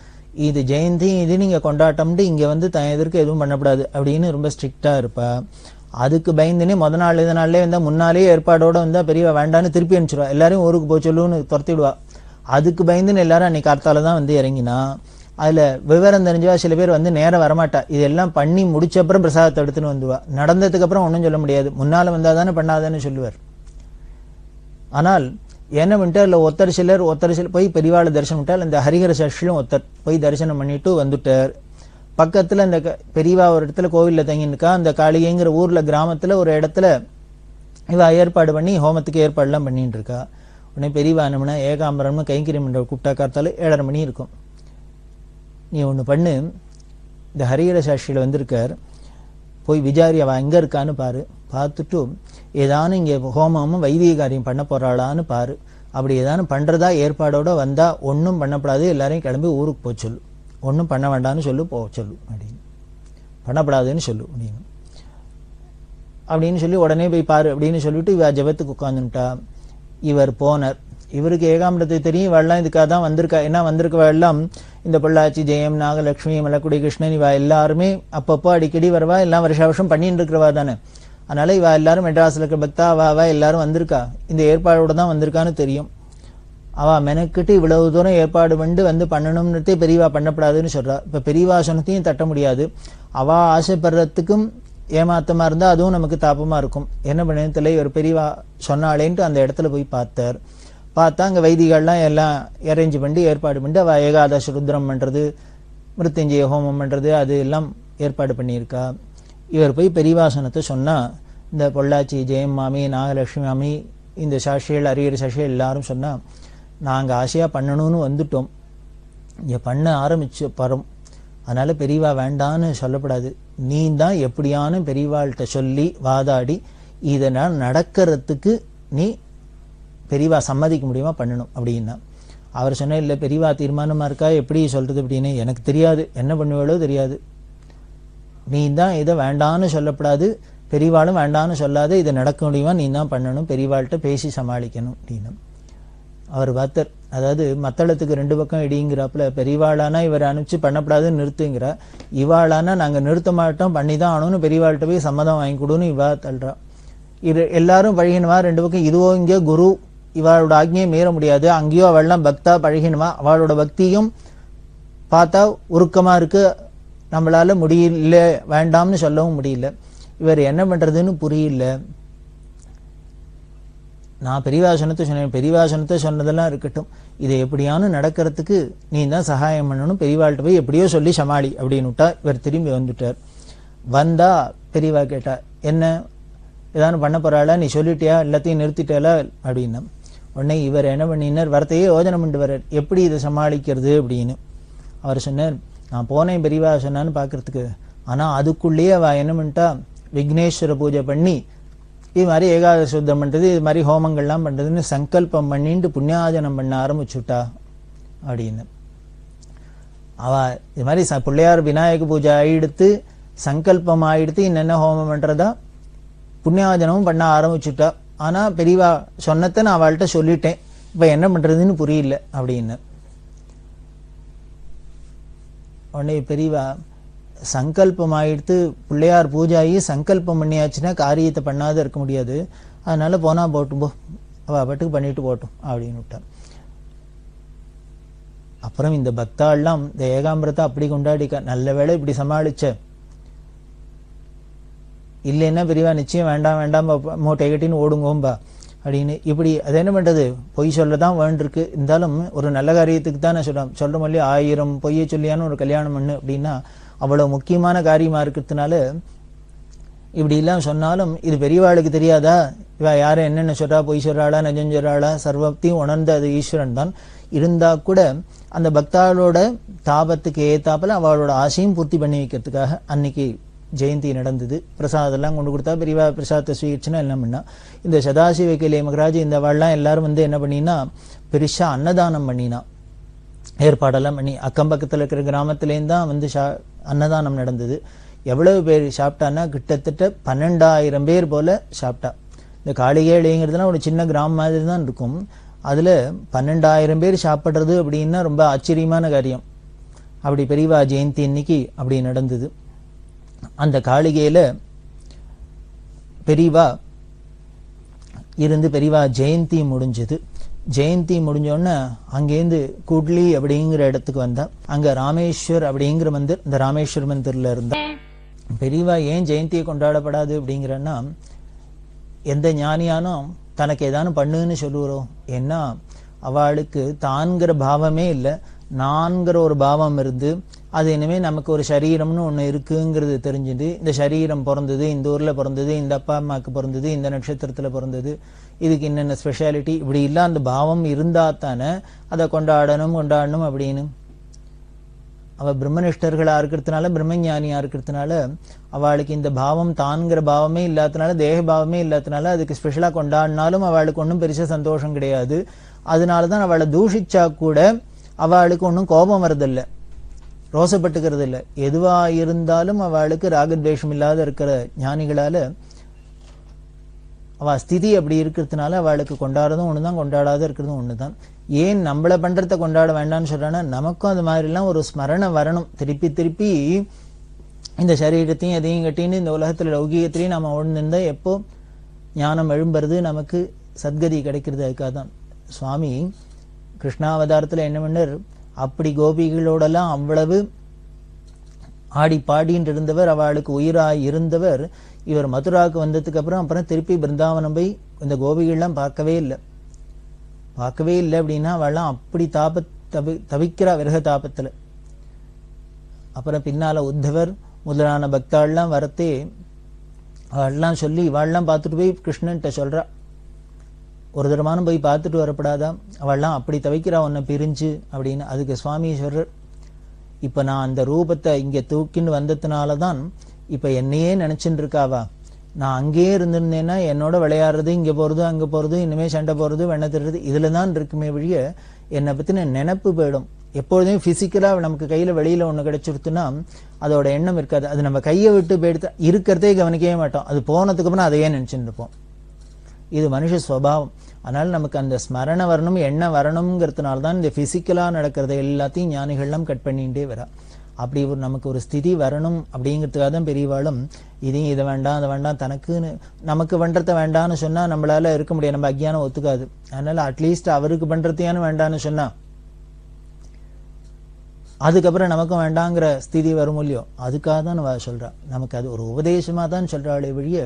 இது ஜெயந்தி இது நீங்க கொண்டாட்டம்ட்டு இங்க தன் எதிர்க்கு எதுவும் பண்ணப்படாது அப்படின்னு ரொம்ப ஸ்ட்ரிக்டா இருப்பா. அதுக்கு பயந்துனே முத நாள் இதனாலே முன்னாலே ஏற்பாடோட பெரியவா வேண்டான்னு திருப்பி அனுப்பிச்சிடுவா. எல்லாரையும் ஊருக்கு போய் சொல்லுன்னு துரத்திடுவா. அதுக்கு பயந்துன்னு எல்லாரும் அன்னைக்கு கார்த்தால தான் இறங்கினா. அதுல விவரம் தெரிஞ்சவா சில பேர் நேரம் வரமாட்டா. இதெல்லாம் பண்ணி முடிச்ச அப்புறம் பிரசாதத்தை எடுத்துன்னு வந்துவா. நடந்ததுக்கு அப்புறம் ஒன்றும் சொல்ல முடியாது, முன்னால வந்தாதானே பண்ணாதானே சொல்லுவார். ஆனால் என்ன பண்ணிட்டு அதுல ஒருத்தர் சிலர் போய் பெரியவாளை தரிசனம் விட்டால், அந்த ஹரிஹர சாட்சியிலும் ஒருத்தர் போய் தரிசனம் பண்ணிட்டு வந்துட்டார். பக்கத்துல அந்த பெரியவா ஒரு இடத்துல கோவில்ல தங்கியிருக்கா. அந்த காளிகைங்கிற ஊர்ல கிராமத்துல ஒரு இடத்துல இவ ஏற்பாடு பண்ணி ஹோமத்துக்கு ஏற்பாடுலாம் பண்ணிட்டு இருக்கா. உடனே பெரியவா என்னம்னா ஏகாம்பரம்னு கைங்கரியம் பண்ற கூப்பிட்டா கார்த்தால 7:30 மணி இருக்கும். நீ ஒண்ணு பண்ணு, இந்த ஹரிஹர சாட்சியில வந்திருக்கார், போய் விசாரி அவ எங்க இருக்கான்னு பாரு, பார்த்துட்டு ஏதானும் இங்கே ஹோமமும் வைதிக காரியம் பண்ண போறாளான்னு பாரு, அப்படி ஏதானும் பண்றதா ஏற்பாடோட வந்தா ஒன்றும் பண்ணப்படாது, எல்லாரையும் கிளம்பி ஊருக்கு போக சொல்லு, ஒன்றும் பண்ண வேண்டாம்னு சொல்லு, போக சொல்லு அப்படின்னு, பண்ணப்படாதுன்னு சொல்லு அப்படின்னு சொல்லி உடனே போய் பாரு அப்படின்னு சொல்லிட்டு இவ ஜபத்துக்கு உட்காந்துட்டா. இவர் போனார். இவருக்கு ஏகாம்பரத்தை தெரியும், இவெல்லாம் இதுக்காக தான் வந்திருக்கா. என்ன வந்திருக்கவா எல்லாம் இந்த பொள்ளாச்சி ஜெயம், நாகலட்சுமி, மலக்குடி கிருஷ்ணன், இவா எல்லாருமே அப்பப்போ அடிக்கடி வருவா, எல்லாம் வருஷ வருஷம் பண்ணிட்டு இருக்கிறவா தானே. அதனால இவா எல்லாரும் மெட்ராஸ்ல இருக்க பக்தா அவா எல்லாரும் வந்திருக்கா, இந்த ஏற்பாடோட தான் வந்திருக்கான்னு தெரியும். அவ மெனக்கிட்டு இவ்வளவு தூரம் ஏற்பாடு வந்து பண்ணணும்னுட்டே பெரியவா பண்ணப்படாதுன்னு சொல்றா. இப்ப பெரியவா சொன்னத்தையும் தட்ட முடியாது. அவ ஆசைப்படுறதுக்கும் ஏமாத்தமா இருந்தா அதுவும் நமக்கு தாப்பமா இருக்கும். என்ன பண்ணு தெரியல, இவர் பெரியவா சொன்னாலேன்ட்டு அந்த இடத்துல போய் பார்த்தார். பார்த்தா அங்க வைதிகள்லாம் எல்லாம் அரேஞ்ச் பண்ணி ஏற்பாடு பண்ணி அவ ஏகாதச ருத்ரம் பண்றது, மிருத்யுஞ்சய ஹோமம் பண்றது, அது எல்லாம் ஏற்பாடு பண்ணியிருக்கா. இவர் போய் பெரியவாசனத்தை சொன்னா, இந்த பொள்ளாச்சி ஜெயம் மாமி, நாகலட்சுமி மாமி, இந்த சாஷிகள் அரியர் சாஷிகள் எல்லாரும் சொன்னா, நாங்க ஆசையா பண்ணணும்னு வந்துட்டோம், இங்க பண்ண ஆரம்பிச்சு பரம், அதனால பெரியவா வேண்டான்னு சொல்லப்படாது, நீ தான் எப்படியானு பெரியவாள்கிட்ட சொல்லி வாதாடி இதனால் நடக்கிறதுக்கு நீ பெரியவா சம்மதிக்க முடியுமா பண்ணணும் அப்படின்னா. அவர் சொன்ன, இல்லை பெரியவா தீர்மானமா இருக்கா, எப்படி சொல்றது அப்படின்னு, எனக்கு தெரியாது, என்ன பண்ணுவாளோ தெரியாது, நீ தான் இதை வேண்டான்னு சொல்லப்படாது, பெரியவாளும் வேண்டான்னு சொல்லாது, இதை நடக்க முடியுமா, நீ தான் பண்ணணும், பெரியவாள்கிட்ட பேசி சமாளிக்கணும் அப்படின்னு. அவர் பார்த்தார், அதாவது மத்தளத்துக்கு ரெண்டு பக்கம் இடிங்கிறாப்புல, பெரியவாளானா இவர் அனுப்பிச்சு பண்ணப்படாதுன்னு நிறுத்துங்கிறா, இவாளானா நாங்க நிறுத்த மாட்டோம் பண்ணிதான் ஆகணும்னு பெரியவாள்கிட்ட போய் சம்மதம் வாங்கி கொடுன்னு இவா தள்ளுறா. இது எல்லாரும் பழகினுவா ரெண்டு பக்கம், இதுவோ இங்கே குரு இவாளோட ஆக்ஞையை மீற முடியாது, அங்கேயோ அவள்லாம் பக்தா பழகினுவா, அவளோட பக்தியும் பார்த்தா உருக்கமா இருக்கு, நம்மளால முடியல வேண்டாம்னு சொல்லவும் முடியல, இவர் என்ன பண்றதுன்னு புரியல. நான் பெரியவாசனத்தை சொன்னேன், பெரியவாசனத்தை சொன்னதெல்லாம் இருக்கட்டும், இதை எப்படியானு நடக்கிறதுக்கு நீ தான் சகாயம் பண்ணணும், பெரியவாள்கிட்ட போய் எப்படியோ சொல்லி சமாளி அப்படின்னு விட்டா. இவர் திரும்பி வந்துட்டார். வந்தா பெரியவா கேட்டா, என்ன ஏதாவது பண்ண போறாளா, நீ சொல்லிட்டியா, எல்லாத்தையும் நிறுத்திட்டாளா அப்படின்னா. உடனே இவர் என்ன பண்ணினார், வரத்தையே யோஜனை பண்ணிட்டு வர்றார், எப்படி இதை சமாளிக்கிறது அப்படின்னு. அவர் சொன்னார், நான் போனேன் பெரியவா சொன்னான்னு பாக்குறதுக்கு, ஆனா அதுக்குள்ளேயே அவ என்ன பண்ணிட்டா, விக்னேஸ்வர பூஜை பண்ணி இது மாதிரி ஏகாதசி சுத்தம் பண்றது, இது மாதிரி ஹோமங்கள்லாம் பண்றதுன்னு சங்கல்பம் பண்ணிட்டு புண்ணியாஜனம் பண்ண ஆரம்பிச்சுட்டா அப்படின்னு. அவ இது மாதிரி பிள்ளையார் விநாயக பூஜை ஆயிடுத்து, சங்கல்பம் ஆயிடுத்து, என்னென்ன ஹோமம் பண்றதா புண்ணியாஜனமும் பண்ண ஆரம்பிச்சுட்டா. ஆனா பெரியவா சொன்னதை நான் அவள்கிட்ட சொல்லிட்டேன், இப்ப என்ன பண்றதுன்னு புரியல அப்படின்னு. உடனே பெரியவா, சங்கல்பம் ஆயிடுத்து, பிள்ளையார் பூஜாயி சங்கல்பம் பண்ணியாச்சுன்னா காரியத்தை பண்ணாத இருக்க முடியாது, அதனால போனா போட்டும் போ, அவ பாட்டுக்கு பண்ணிட்டு போட்டும் அப்படின்னு விட்டான். அப்புறம் இந்த பக்தாள்லாம் இந்த ஏகாம்பரத்தை அப்படி கொண்டாடிக்க, நல்ல வேளை இப்படி சமாளிச்ச, இல்லைன்னா பெரியவா நிச்சயம் வேண்டாம் வேண்டாம் மூட்டை கட்டின்னு ஓடுங்கோம்பா அப்படின்னு. இப்படி அது என்ன பண்றது, பொய் சொல்லதான் வேண்டிருக்கு, இருந்தாலும் ஒரு நல்ல காரியத்துக்கு தான் நான் சொல்றோம் இல்லையா, 1000 பொய்யை சொல்லியானு ஒரு கல்யாணம் பண்ணு அப்படின்னா அவ்வளவு முக்கியமான காரியமா இருக்கிறதுனால இப்படி எல்லாம் சொன்னாலும் இது பெரியவாளுக்கு தெரியாதா, இவ யாரும் என்னென்ன சொல்றா, பொய் சொல்றாளா நிஜம் சொல்றாளா, சர்வத்தையும் உணர்ந்த அது ஈஸ்வரன் தான். இருந்தா கூட அந்த பக்தாளோட தாபத்துக்கு ஏத்தாப்புல அவளோட ஆசையும் பூர்த்தி பண்ணி வைக்கிறதுக்காக அன்னைக்கு ஜெயந்தி நடந்தது. பிரசாதெல்லாம் கொண்டு கொடுத்தா, பெரியவா பிரசாதத்தை ஸ்வீட்ஸ்னா எல்லாம் பண்ணா. இந்த சதாசிவ கைலே மகராஜ் இந்த வாழெல்லாம் எல்லாரும் என்ன பண்ணினா, பெருசா அன்னதானம் பண்ணினா, ஏற்பாடெல்லாம் பண்ணி அக்கம் பக்கத்துல இருக்கிற கிராமத்திலேருந்து தான் அன்னதானம் நடந்தது. எவ்வளவு பேர் சாப்பிட்டான்னா கிட்டத்தட்ட 12,000 பேர் போல சாப்பிட்டா. இந்த காளிகேளிங்கிறதுலாம் ஒரு சின்ன கிராமம் மாதிரி தான் இருக்கும், அதுல 12,000 பேர் சாப்பிடுறது அப்படின்னா ரொம்ப ஆச்சரியமான காரியம். அப்படி பெரியவா ஜெயந்தி இன்னைக்கு அப்படி நடந்தது. அந்த காளிகையில பெரியவா இருந்து பெரியவா ஜெயந்தி முடிஞ்சது. ஜெயந்தி முடிஞ்சோடனே அங்கேருந்து குட்லி அப்படிங்கிற இடத்துக்கு வந்தா. அங்க ராமேஸ்வர் அப்படிங்கிற மந்திர், இந்த ராமேஸ்வர் மந்திர்ல இருந்தா. பெரியவா ஏன் ஜெயந்தியை கொண்டாடப்படாது அப்படிங்கிறன்னா, எந்த ஞானியானும் தனக்கு ஏதானும் பண்ணுன்னு சொல்லுறோம், ஏன்னா அவளுக்கு தான்கிற பாவமே இல்லை, நான்கிற ஒரு பாவம் இருந்து அது இனிமே நமக்கு ஒரு சரீரம்னு ஒண்ணு இருக்குங்கிறது தெரிஞ்சுது. இந்த சரீரம் பிறந்தது, இந்த ஊர்ல பிறந்தது, இந்த அப்பா அம்மாவுக்கு பிறந்தது, இந்த நட்சத்திரத்துல பிறந்தது, இதுக்கு என்னென்ன ஸ்பெஷாலிட்டி, இப்படி இல்ல அந்த பாவம் இருந்தா தானே அதை கொண்டாடணும் அப்படின்னு. அவ பிரம்மனிஷ்டர்களா இருக்கிறதுனால, பிரம்மஞானியா இருக்கிறதுனால, அவளுக்கு இந்த பாவம் தான்கிற பாவமே இல்லாதனால, தேக பாவமே இல்லாதனால அதுக்கு ஸ்பெஷலா கொண்டாடினாலும் அவளுக்கு ஒன்றும் பெருசா சந்தோஷம் கிடையாது. அதனாலதான் அவளை தூஷிச்சா கூட அவளுக்கு ஒன்றும் கோபம் வரதில்லை, ரோசப்பட்டுக்கிறது இல்லை. எதுவா இருந்தாலும் அவளுக்கு ராகத்வேஷம் இல்லாத இருக்கிற ஞானிகளால அவ ஸ்திதி அப்படி இருக்கிறதுனால அவளுக்கு கொண்டாடுறதும் ஒண்ணுதான், கொண்டாடாத இருக்கிறதும் ஒண்ணுதான். ஏன் நம்மள பண்றத கொண்டாட வேண்டாம்னு சொல்றான்னா, நமக்கும் அது மாதிரி எல்லாம் ஒரு ஸ்மரணை வரணும். திருப்பி திருப்பி இந்த சரீரத்தையும் எதையும் கட்டின்னு இந்த உலகத்துல லௌகீகத்திலையும் நம்ம ஒழுந்திருந்தா எப்போ ஞானம் எழும்புறது, நமக்கு சத்கதி கிடைக்கிறது. அதுக்காக தான் சுவாமி கிருஷ்ணாவதாரத்துல என்ன பண்ணார், அப்படி கோபிகளோடெல்லாம் அவ்வளவு ஆடி பாடின்னு இருந்தவர், அவளுக்கு உயிராய் இருந்தவர். இவர் மதுராவுக்கு வந்ததுக்கு அப்புறம் திருப்பி பிருந்தாவனம் போய் இந்த கோபிகள்லாம் பார்க்கவே இல்லை. அப்படின்னா அவள்லாம் அப்படி தவிக்கிறா விரக தாபத்துல. அப்புறம் பின்னால உத்தவர் முதலான பக்தாள்லாம் வரத்தே அவள்லாம் சொல்லி இவாள்லாம் பார்த்துட்டு போய் கிருஷ்ணன்ட்ட சொல்றா, ஒரு தரமானும் போய் பார்த்துட்டு வரப்படாதா, அவள்லாம் அப்படி தவிக்கிறா உன்னை பிரிஞ்சு அப்படின்னு. அதுக்கு சுவாமி சொல்றார், இப்ப நான் அந்த ரூபத்தை இங்க தூக்கின்னு வந்ததுனாலதான் இப்ப என்னையே நினைச்சுட்டு இருக்காவா. நான் அங்கேயே இருந்திருந்தேன்னா என்னோட விளையாடுறது, இங்க போறது அங்க போறது, இனிமே சண்டை போறது, வெண்ண திருறது, இதுலதான் இருக்குமே வழிய என்னை பத்தின நினைப்பு போயிடும். எப்பொழுதுமே பிசிக்கலா நமக்கு கையில வெளியில ஒண்ணு கிடைச்சிருத்துன்னா அதோட எண்ணம் இருக்காது. அது நம்ம கையை விட்டு போயிடுத்து இருக்கிறதே கவனிக்கவே மாட்டோம். அது போனதுக்கு அப்புறம் அதையே நினைச்சுட்டு இருப்போம். இது மனுஷ சுவாவம். அதனால நமக்கு அந்த ஸ்மரண வரணும், எண்ணம் வரணுங்கிறதுனால்தான் இந்த பிசிக்கலா நடக்கிறத எல்லாத்தையும் ஞானிகள்லாம் கட் பண்ணிட்டே வரா. அப்படி ஒரு நமக்கு ஒரு ஸ்திதி வரணும் அப்படிங்கிறதுக்காக தான் பெரியவாளும் இதையும் இதை வேண்டாம் அதை வேண்டாம், தனக்குன்னு நமக்கு பண்றத வேண்டாம்னு சொன்னா நம்மளால இருக்க முடியாது, நம்ம அக்ஞானம் ஒத்துக்காது. அதனால அட்லீஸ்ட் அவருக்கு பண்றதையானு வேண்டாம்னு சொன்னா அதுக்கப்புறம் நமக்கும் வேண்டாங்கிற ஸ்திதி வரும் இல்லையோ, அதுக்காக தான் நம்ம சொல்றா. நமக்கு அது ஒரு உபதேசமா தான் சொல்றாளே வழிய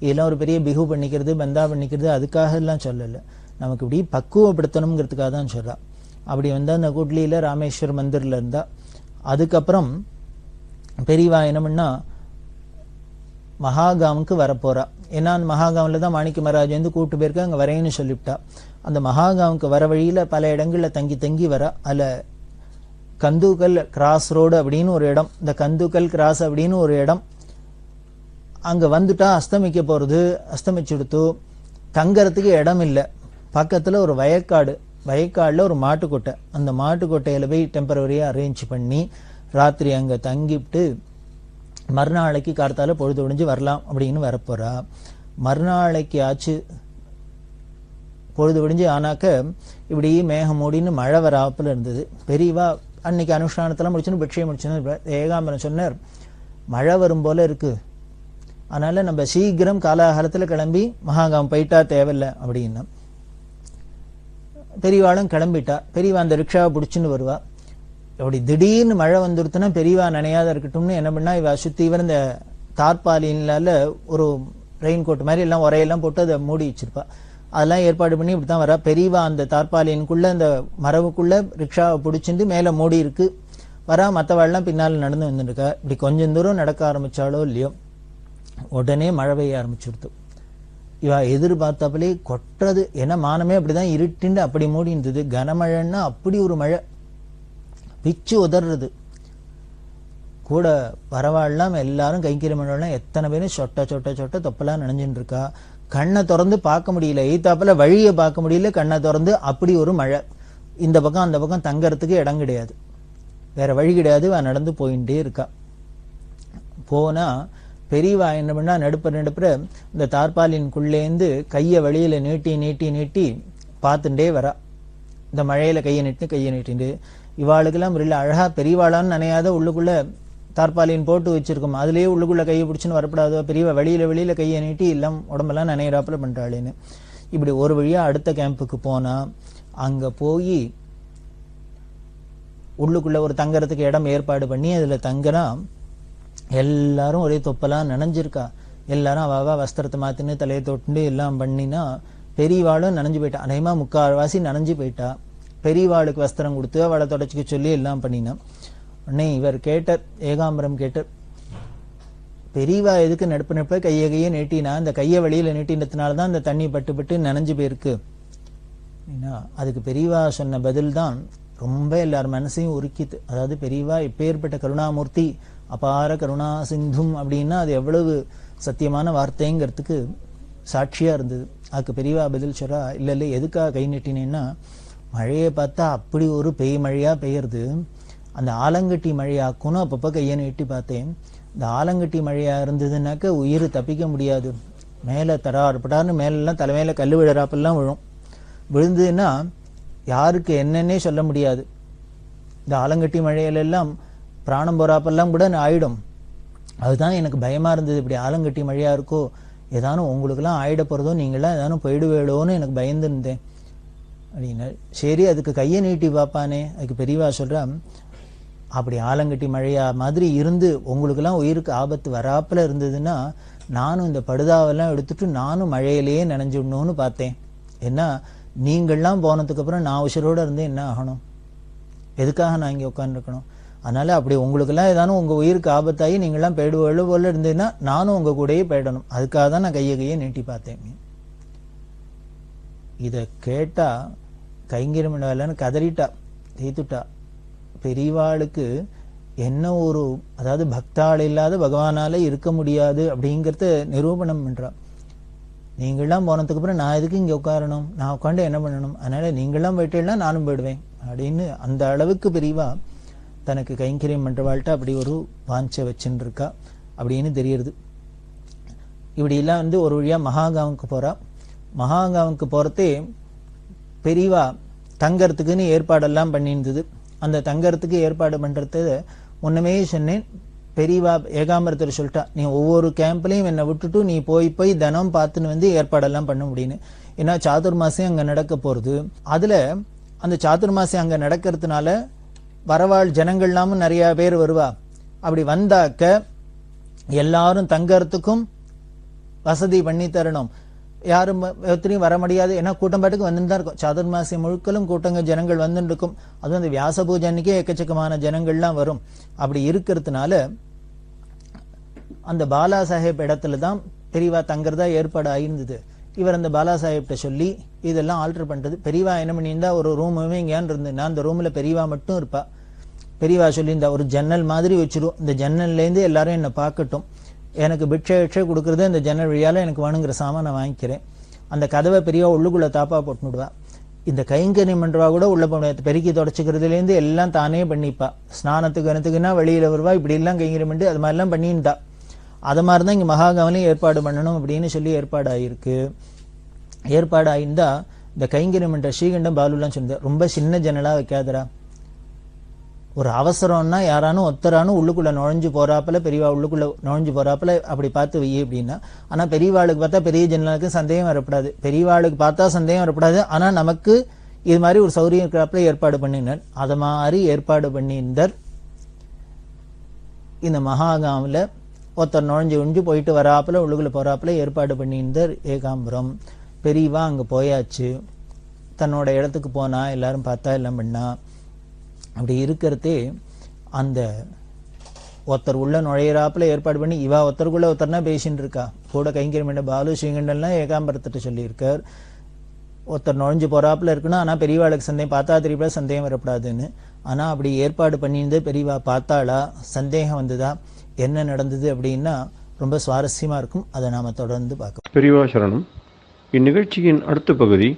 இதெல்லாம் ஒரு பெரிய பிகு பண்ணிக்கிறது, பந்தா பண்ணிக்கிறது அதுக்காக எல்லாம் சொல்லல. நமக்கு இப்படி பக்குவப்படுத்தணுங்கிறதுக்காக தான் சொல்றா. அப்படி வந்து அந்த குட்லியில ராமேஸ்வர் மந்திர்ல இருந்தா. அதுக்கப்புறம் பெரியவா என்ன பண்ணா, மகாகாமுக்கு வரப்போறா. ஏன்னா அந்த மகாகாமில் தான் மாணிக்க மகாராஜ் வந்து கூட்டு போயிருக்க, அங்க வரேன்னு சொல்லிவிட்டா. அந்த மகாகாமுக்கு வர வழியில பல இடங்கள்ல தங்கி தங்கி வரா. அதுல கந்துக்கல் கிராஸ் ரோடு அப்படின்னு ஒரு இடம், இந்த கந்துக்கல் கிராஸ் அப்படின்னு ஒரு இடம், அங்க வந்துட்டா அஸ்தமிக்க போறது, அஸ்தமிச்சுடுத்து தங்கறதுக்கு இடம் இல்லை. பக்கத்துல ஒரு வயக்காடு, வயக்காடுல ஒரு மாட்டுக்கொட்டை, அந்த மாட்டுக்கொட்டையில போய் டெம்பரவரியா அரேஞ்ச் பண்ணி ராத்திரி அங்க தங்கிவிட்டு மறுநாளைக்கு கார்த்தால பொழுது ஒழிஞ்சு வரலாம் அப்படின்னு வரப்போறா. மறுநாளைக்கு ஆச்சு பொழுது ஒழிஞ்சு ஆனாக்க இப்படி மேகம் மூடின்னு மழை வராப்புல இருந்தது. பெரியவா அன்னைக்கு அனுஷ்டானத்தெல்லாம் முடிச்சுன்னு பிக்ஷையை முடிச்சுன்னு ஏகாம்பரம் சொன்னார், மழை வரும் போல இருக்கு, அதனால நம்ம சீக்கிரம் காலாகாலத்துல கிளம்பி மகாகாம் போயிட்டா தேவையில்லை அப்படின்னா. பெரியவாளும் கிளம்பிட்டா. பெரியவா அந்த ரிக்ஷாவை பிடிச்சுன்னு வருவா. அப்படி திடீர்னு மழை வந்துடுத்துன்னா பெரியவா நனையாத இருக்கட்டும்னு என்ன பண்ணா, இவ சுத்தி இவர் இந்த தார்பாலினால ஒரு ரெயின் கோட் மாதிரி எல்லாம் உரையெல்லாம் போட்டு அதை மூடி வச்சிருப்பா. அதெல்லாம் ஏற்பாடு பண்ணி இப்படித்தான் வரா. பெரியவா அந்த தார்பாலினுக்குள்ள அந்த மரவுக்குள்ள ரிக்ஷாவை பிடிச்சிட்டு மேல மூடி இருக்கு வரா. மற்றவாள்லாம் பின்னால் நடந்து வந்துருக்கா. இப்படி கொஞ்சம் தூரம் நடக்க ஆரம்பிச்சாலோ இல்லையோ உடனே மழை பெய்ய ஆரம்பிச்சுடுத்து. இவ எதிர்பார்த்தாப்புலே கொட்டுறது. ஏன்னா மானமே அப்படிதான் இருட்டுன்னு அப்படி மூடி இருந்தது. கனமழைன்னா அப்படி ஒரு மழை, பிச்சு உதறது. கூட பரவாயில்லாம் எல்லாரும் கைக்கிற மழைலாம் எத்தனை பேரும் சொட்ட சொட்ட சொட்ட தொப்பெல்லாம் நனைஞ்சுட்டு இருக்கா. கண்ணை திறந்து பார்க்க முடியல, எய்த்தாப்புல வழியை பார்க்க முடியல, கண்ணை திறந்து அப்படி ஒரு மழை. இந்த பக்கம் அந்த பக்கம் தங்கறதுக்கு இடம் கிடையாது, வேற வழி கிடையாது. நடந்து போயிட்டே இருக்கா. போனா பெரியவா என்ன பண்ணா, நடுப்புற இந்த தார்பாலின்குள்ளேந்து கையை வெளியில நீட்டி நீட்டி நீட்டி பார்த்துட்டே வரா. இந்த மழையில கையை நீட்டிண்டு இவாளுக்கெல்லாம் இல்லை, அழகா பெரியவாளான்னு நினையாத உள்ளுக்குள்ள தார்பாலின் போட்டு வச்சிருக்கோம், அதுலயே உள்ளுக்குள்ள கையை பிடிச்சுன்னு வரப்படாதோ, பெரியவா வெளியில கையை நீட்டி எல்லாம் உடம்பெல்லாம் நினைறாப்புல பண்றாளேன்னு. இப்படி ஒரு வழியா அடுத்த கேம்புக்கு போனா அங்க போய் உள்ளுக்குள்ள ஒரு தங்கறதுக்கு இடம் ஏற்பாடு பண்ணி அதுல தங்கனா எல்லாரும் ஒரே தொப்பெல்லாம் நனைஞ்சிருக்கா. எல்லாரும் அவ வஸ்திரத்தை மாத்தின்னு தலையை தொட்டு எல்லாம் பண்ணினா பெரியவாளும் நனைஞ்சு போயிட்டா. அநேகமா 3/4 நனைஞ்சு போயிட்டா. பெரியவாளுக்கு வஸ்திரம் கொடுத்து அவளை தொடச்சிக்க சொல்லி எல்லாம் பண்ணினா. உடனே இவர் கேட்டார், ஏகாம்பரம் கேட்டார், பெரியவா எதுக்கு நடுப்பு கையை நீட்டினா, அந்த கையை வெளியில நீட்டினதுனாலதான் அந்த தண்ணி பட்டு பட்டு நனைஞ்சு போயிருக்கு. அதுக்கு பெரியவா சொன்ன பதில் தான் ரொம்ப எல்லார் மனசையும் உருக்கித்து. அதாவது பெரியவா எப்பேற்பட்ட கருணாமூர்த்தி, அபார கருணா சிந்தும் அப்படின்னா அது எவ்வளவு சத்தியமான வார்த்தைங்கிறதுக்கு சாட்சியா இருந்தது. அதுக்கு பெரியவா பதில் சொல்றா, இல்ல இல்ல எதுக்காக கை நட்டினேன்னா, மழையை பார்த்தா அப்படி ஒரு பெய் மழையா பெய்யறது, அந்த ஆலங்கட்டி மழையாக்கணும். அப்பப்போ கையை நீட்டி பார்த்தேன், இந்த ஆலங்கட்டி மழையா இருந்ததுன்னாக்க உயிர் தப்பிக்க முடியாது. மேலே தராறுபட்டார்னு மேலெல்லாம் தலைமையில கல் விழுறாப்பெல்லாம் விழுந்ததுன்னா யாருக்கு என்னன்னே சொல்ல முடியாது. இந்த ஆலங்கட்டி மழையிலெல்லாம் பிராணம் போறாப்பெல்லாம் கூட ஆயிடும். அதுதான் எனக்கு பயமா இருந்தது. இப்படி ஆலங்கட்டி மழையா இருக்கோ, ஏதானும் உங்களுக்கெல்லாம் ஆயிட போறதோ, நீங்களாம் ஏதானும் போயிடுவேளோன்னு எனக்கு பயந்து இருந்தேன் அப்படின்னா. சரி, அதுக்கு கையை நீட்டி பார்ப்பானே. அதுக்கு பெரியவா சொல்றா, அப்படி ஆலங்கட்டி மழையா மாதிரி இருந்து உங்களுக்கெல்லாம் உயிருக்கு ஆபத்து வராப்புல இருந்ததுன்னா, நானும் இந்த படுதாவெல்லாம் எடுத்துட்டு நானும் மழையிலேயே நனைஞ்சிடணும்னு பார்த்தேன். ஏன்னா நீங்கள்லாம் போனதுக்கு அப்புறம் நான் உஷரோட இருந்து என்ன ஆகணும்? எதுக்காக நான் இங்கே உட்காந்துருக்கணும்? அதனால அப்படி உங்களுக்கெல்லாம் ஏதானும் உங்க உயிருக்கு ஆபத்தாகி நீங்கள்லாம் போயிடுவோம் போல இருந்ததுன்னா நானும் உங்க கூடயே போயிடணும். அதுக்காக தான் நான் கையை நீட்டி பார்த்தேன். இதை கேட்டா கைங்கரிமண்டலன்னு கதறிட்டா, தீத்துட்டா. பெரியவாளுக்கு என்ன ஒரு, அதாவது பக்தாள் இல்லாத பகவானால இருக்க முடியாது அப்படிங்கிறத நிரூபணம் பண்றா. நீங்கள்லாம் போனதுக்கு அப்புறம் நான் எதுக்கு இங்கே உட்காரணும்? நான் உட்காந்து என்ன பண்ணணும்? அதனால நீங்கள்லாம் போயிட்டேன்னா நானும் போயிடுவேன் அப்படின்னு அந்த அளவுக்கு பெரியவா தனக்கு கைங்கரியம் பண்றவாள்கிட்ட அப்படி ஒரு வாஞ்சை வச்சுன்னு இருக்கா அப்படின்னு தெரியுது. இப்படிலாம் ஒரு வழியா மகாகாவுக்கு போறா. மகாகாவுக்கு போறதே பெரியவா தங்கறதுக்குன்னு ஏற்பாடெல்லாம் பண்ணியிருந்தது. அந்த தங்கறதுக்கு ஏற்பாடு பண்றது முன்னமே சொன்னேன். பெரியவா ஏகாம்பரத்தில் சொல்லிட்டா, நீ ஒவ்வொரு கேம்ப்லையும் என்னை விட்டுட்டு நீ போய் தினம் பார்த்துன்னு ஏற்பாடெல்லாம் பண்ண முடியும்னு. ஏன்னா சாதுர்மாசியம் அங்க நடக்க போறது. அதுல அந்த சாதுர்மாசியம் அங்க நடக்கிறதுனால வரவாள் ஜனங்கள்லாமும் நிறைய பேர் வருவா. அப்படி வந்தாக்க எல்லாரும் தங்கறதுக்கும் வசதி பண்ணி தரணும். யாரும் எத்தனையும் வர முடியாது. ஏன்னா கூட்டம் பாட்டுக்கு வந்துட்டு தான் இருக்கும். சாதுர்மாசியம் முழுக்களும் கூட்டங்க ஜனங்கள் வந்துட்டு இருக்கும். அதுவும் அந்த வியாச பூஜை அன்னைக்கே எக்கச்சக்கமான ஜனங்கள்லாம் வரும். அப்படி இருக்கிறதுனால அந்த பாலா சாஹேப் இடத்துல தான் பெரியவா தங்கறதா ஏற்பாடு ஆயிருந்தது. இவர் அந்த பாலா சாஹேப்ட சொல்லி இதெல்லாம் ஆல்டர் பண்றது. பெரியவா என்ன பண்ணியிருந்தா, ஒரு ரூமுமே இங்கேன்னு இருந்ததுன்னா அந்த ரூம்ல பெரியவா மட்டும் இருப்பா. பெரியவா சொல்லியிருந்தா, ஒரு ஜன்னல் மாதிரி வச்சிரும், இந்த ஜன்னல்லேருந்து எல்லாரும் என்னை பார்க்கட்டும், எனக்கு பிட்சை கொடுக்கறது இந்த ஜன்னல் வழியால எனக்கு வேணுங்கிற சாமான் நான் வாங்கிக்கிறேன். அந்த கதவை பெரியவா உள்ளுக்குள்ள தாப்பா போட்டுடுவா. இந்த கைங்கரியம் பண்றவா கூட உள்ள போன பெருக்கி தொடச்சிக்கிறதுலேருந்து எல்லாம் தானே பண்ணிப்பா. ஸ்நானத்துக்கு எனத்துக்குன்னா வெளியில வருவா. இப்படி எல்லாம் கைங்கரியம் பண்ணி அது மாதிரிலாம் பண்ணியிருந்தா. அது மாதிரி தான் இங்க மகாகாவிலையும் ஏற்பாடு பண்ணணும் அப்படின்னு சொல்லி ஏற்பாடு ஆயிருக்கு. ஏற்பாடு ஆயிருந்தா இந்த கைங்கரியம் பண்ற ஸ்ரீகண்டம் பாலுலாம் சொன்னது, ரொம்ப சின்ன ஜன்னலா வைக்காதரா, ஒரு அவசரம்னா யாரானும் ஒத்தரானும் உள்ளுக்குள்ள நுழைஞ்சு போறாப்புல, பெரியவா உள்ளுக்குள்ள நுழைஞ்சு போறாப்புல அப்படி பார்த்து வையே அப்படின்னா. ஆனா பெரியவாளுக்கு பார்த்தா பெரிய ஜன்னலுக்கு சந்தேகம் வரப்படாது, பெரியவாளுக்கு பார்த்தா சந்தேகம் வரப்படாது. ஆனா நமக்கு இது மாதிரி ஒரு சௌரியம் இருக்கிறாப்புல ஏற்பாடு பண்ணினார். அதை மாதிரி ஏற்பாடு பண்ணியிருந்தார். இந்த மகாகாமில் ஒருத்தர் நுழைஞ்சு போயிட்டு வராப்புல உள்ளுக்குள்ள போறாப்புல ஏற்பாடு பண்ணியிருந்தார் ஏகாம்பரம். பெரியவா அங்க போயாச்சு, தன்னோட இடத்துக்கு போனா, எல்லாரும் பார்த்தா எல்லாம் பண்ணா. அப்படி இருக்கிறதே அந்த ஒருத்தர் உள்ள நுழையிறாப்புல ஏற்பாடு பண்ணி இவா ஒருத்தருக்குள்ள ஒருத்தர்னா பேசிட்டு இருக்கா. கூட கைங்கரியம் பாலு ஸ்ரீகண்டன்லாம் ஏகாம்பரத்திட்ட சொல்லியிருக்கார், ஒருத்தர் நுழைஞ்சு போறாப்புல இருக்குன்னா. ஆனா பெரியவாளுக்கு சந்தேகம், பார்த்தா தெரியப்பட சந்தேகம் வரப்படாதுன்னு. ஆனா அப்படி ஏற்பாடு பண்ணியிருந்து பெரியவா பார்த்தாளா, சந்தேகம் வந்ததா, என்ன நடந்தது அப்படின்னா ரொம்ப சுவாரஸ்யமா இருக்கும். அதை நாம தொடர்ந்து பார்க்கலாம். பெரியவா சரணம். இந்நிகழ்ச்சியின் அடுத்த பகுதி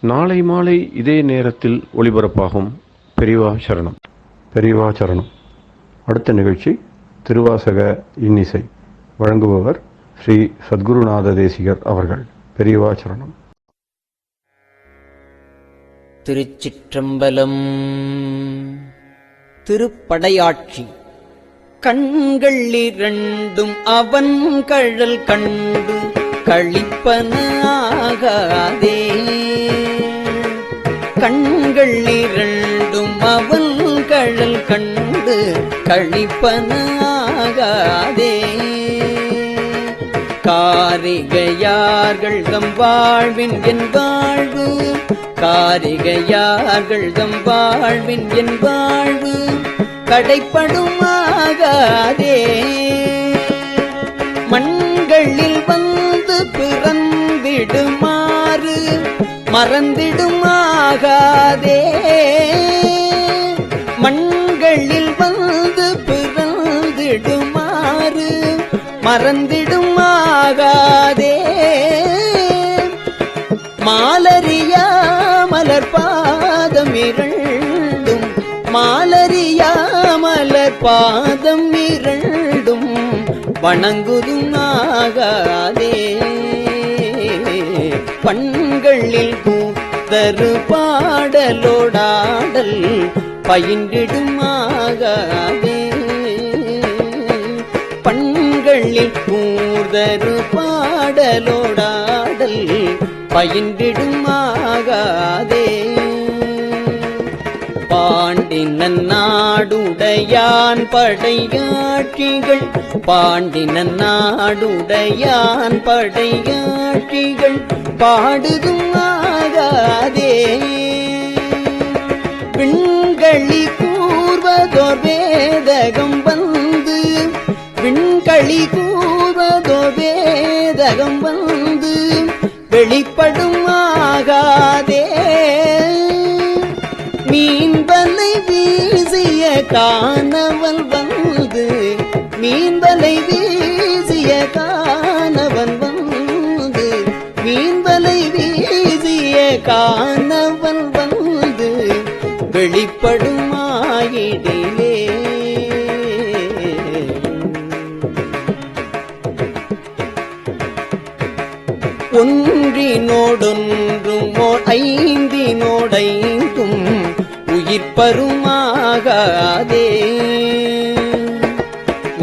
நாளை மாலை இதே நேரத்தில் ஒளிபரப்பாகும். பெரியவா சரணம். பெரியவா சரணம். அடுத்த நிகழ்ச்சி திருவாசக இன்னிசை. வழங்குபவர் ஸ்ரீ சத்குருநாத தேசிகர் அவர்கள். பெரியவா சரணம். திருச்சிற்றம்பலம். திருப்படையாட்சி. கண்கள் இரண்டும் அவன் கழல் கண்டு களிப்பன ஆகாதே, கண்கள் இரண்டும் அவன் கழல் கண்டு களிப்பன ஆகாதே. காரிகையார்கள் தம் வாழ்வின் என் வாழ்வு, காரிகையார்கள் தம் வாழ்வின் என் வாழ்வு கடைப்படும் ஆகாதே. மண்களில் வந்து பிறந்திடுமாறு மறந்திடும் ஆகாதே. மறந்திடும் ஆகாதே. மாலரியா மலர் பாதம் இரண்டும், மாலரியா மலர் பாதம் இரண்டும் வணங்குதும் ஆகாதே. பண்களில் கூத்தரு பாடலோடாடல் பயின்றிடும் ஆகாதே. பண்களில் கூர்தரு பாடலோடாடல் பயின்றிடும் ஆகாதே. பாண்டினன் நாடுடையான் படையாட்சிகள், பாண்டினன் நாடுடையான் படையாட்சிகள் பாடுதும் ஆகாதே. விண்களி கூர்வதோர் வேதகம் வந்து, விண்களி கூர்வதோர் வேதகம் வந்து வெளிப்படும் ஆகாதே. மீன்வலை வீசிய காணவன் வந்து, மீன்வலை வீசிய காணவன் வந்து, மீன்வலை வீசிய காணவன் வந்து வெளிப்படும் ஆயிடிலே. ஒன்றினோடொன்றும் ஓர் ஐந்தினோடைந்தும் உயிர்ப்பருமாகாதே.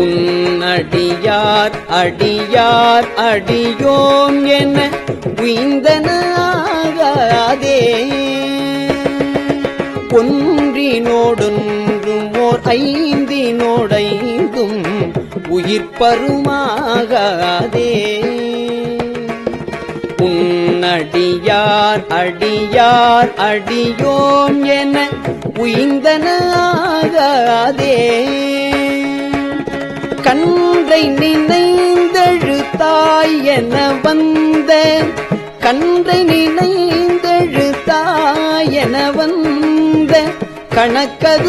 உன்னடியார் அடியார் அடியோம் என உய்ந்தனாகாதே. ஒன்றினோடொன்றும் ஓர் ஐந்தினோடைந்தும் உயிர்ப்பருமாகாதே. உன்னடியார் அடியார் அடியோம் என உய்ந்தனாகாதே. கன்றை நினைந்தெழுத்தாய் என வந்த, கன்றை நினைந்தெழுத்தாய் என வந்த கணக்கதுவாகாதே.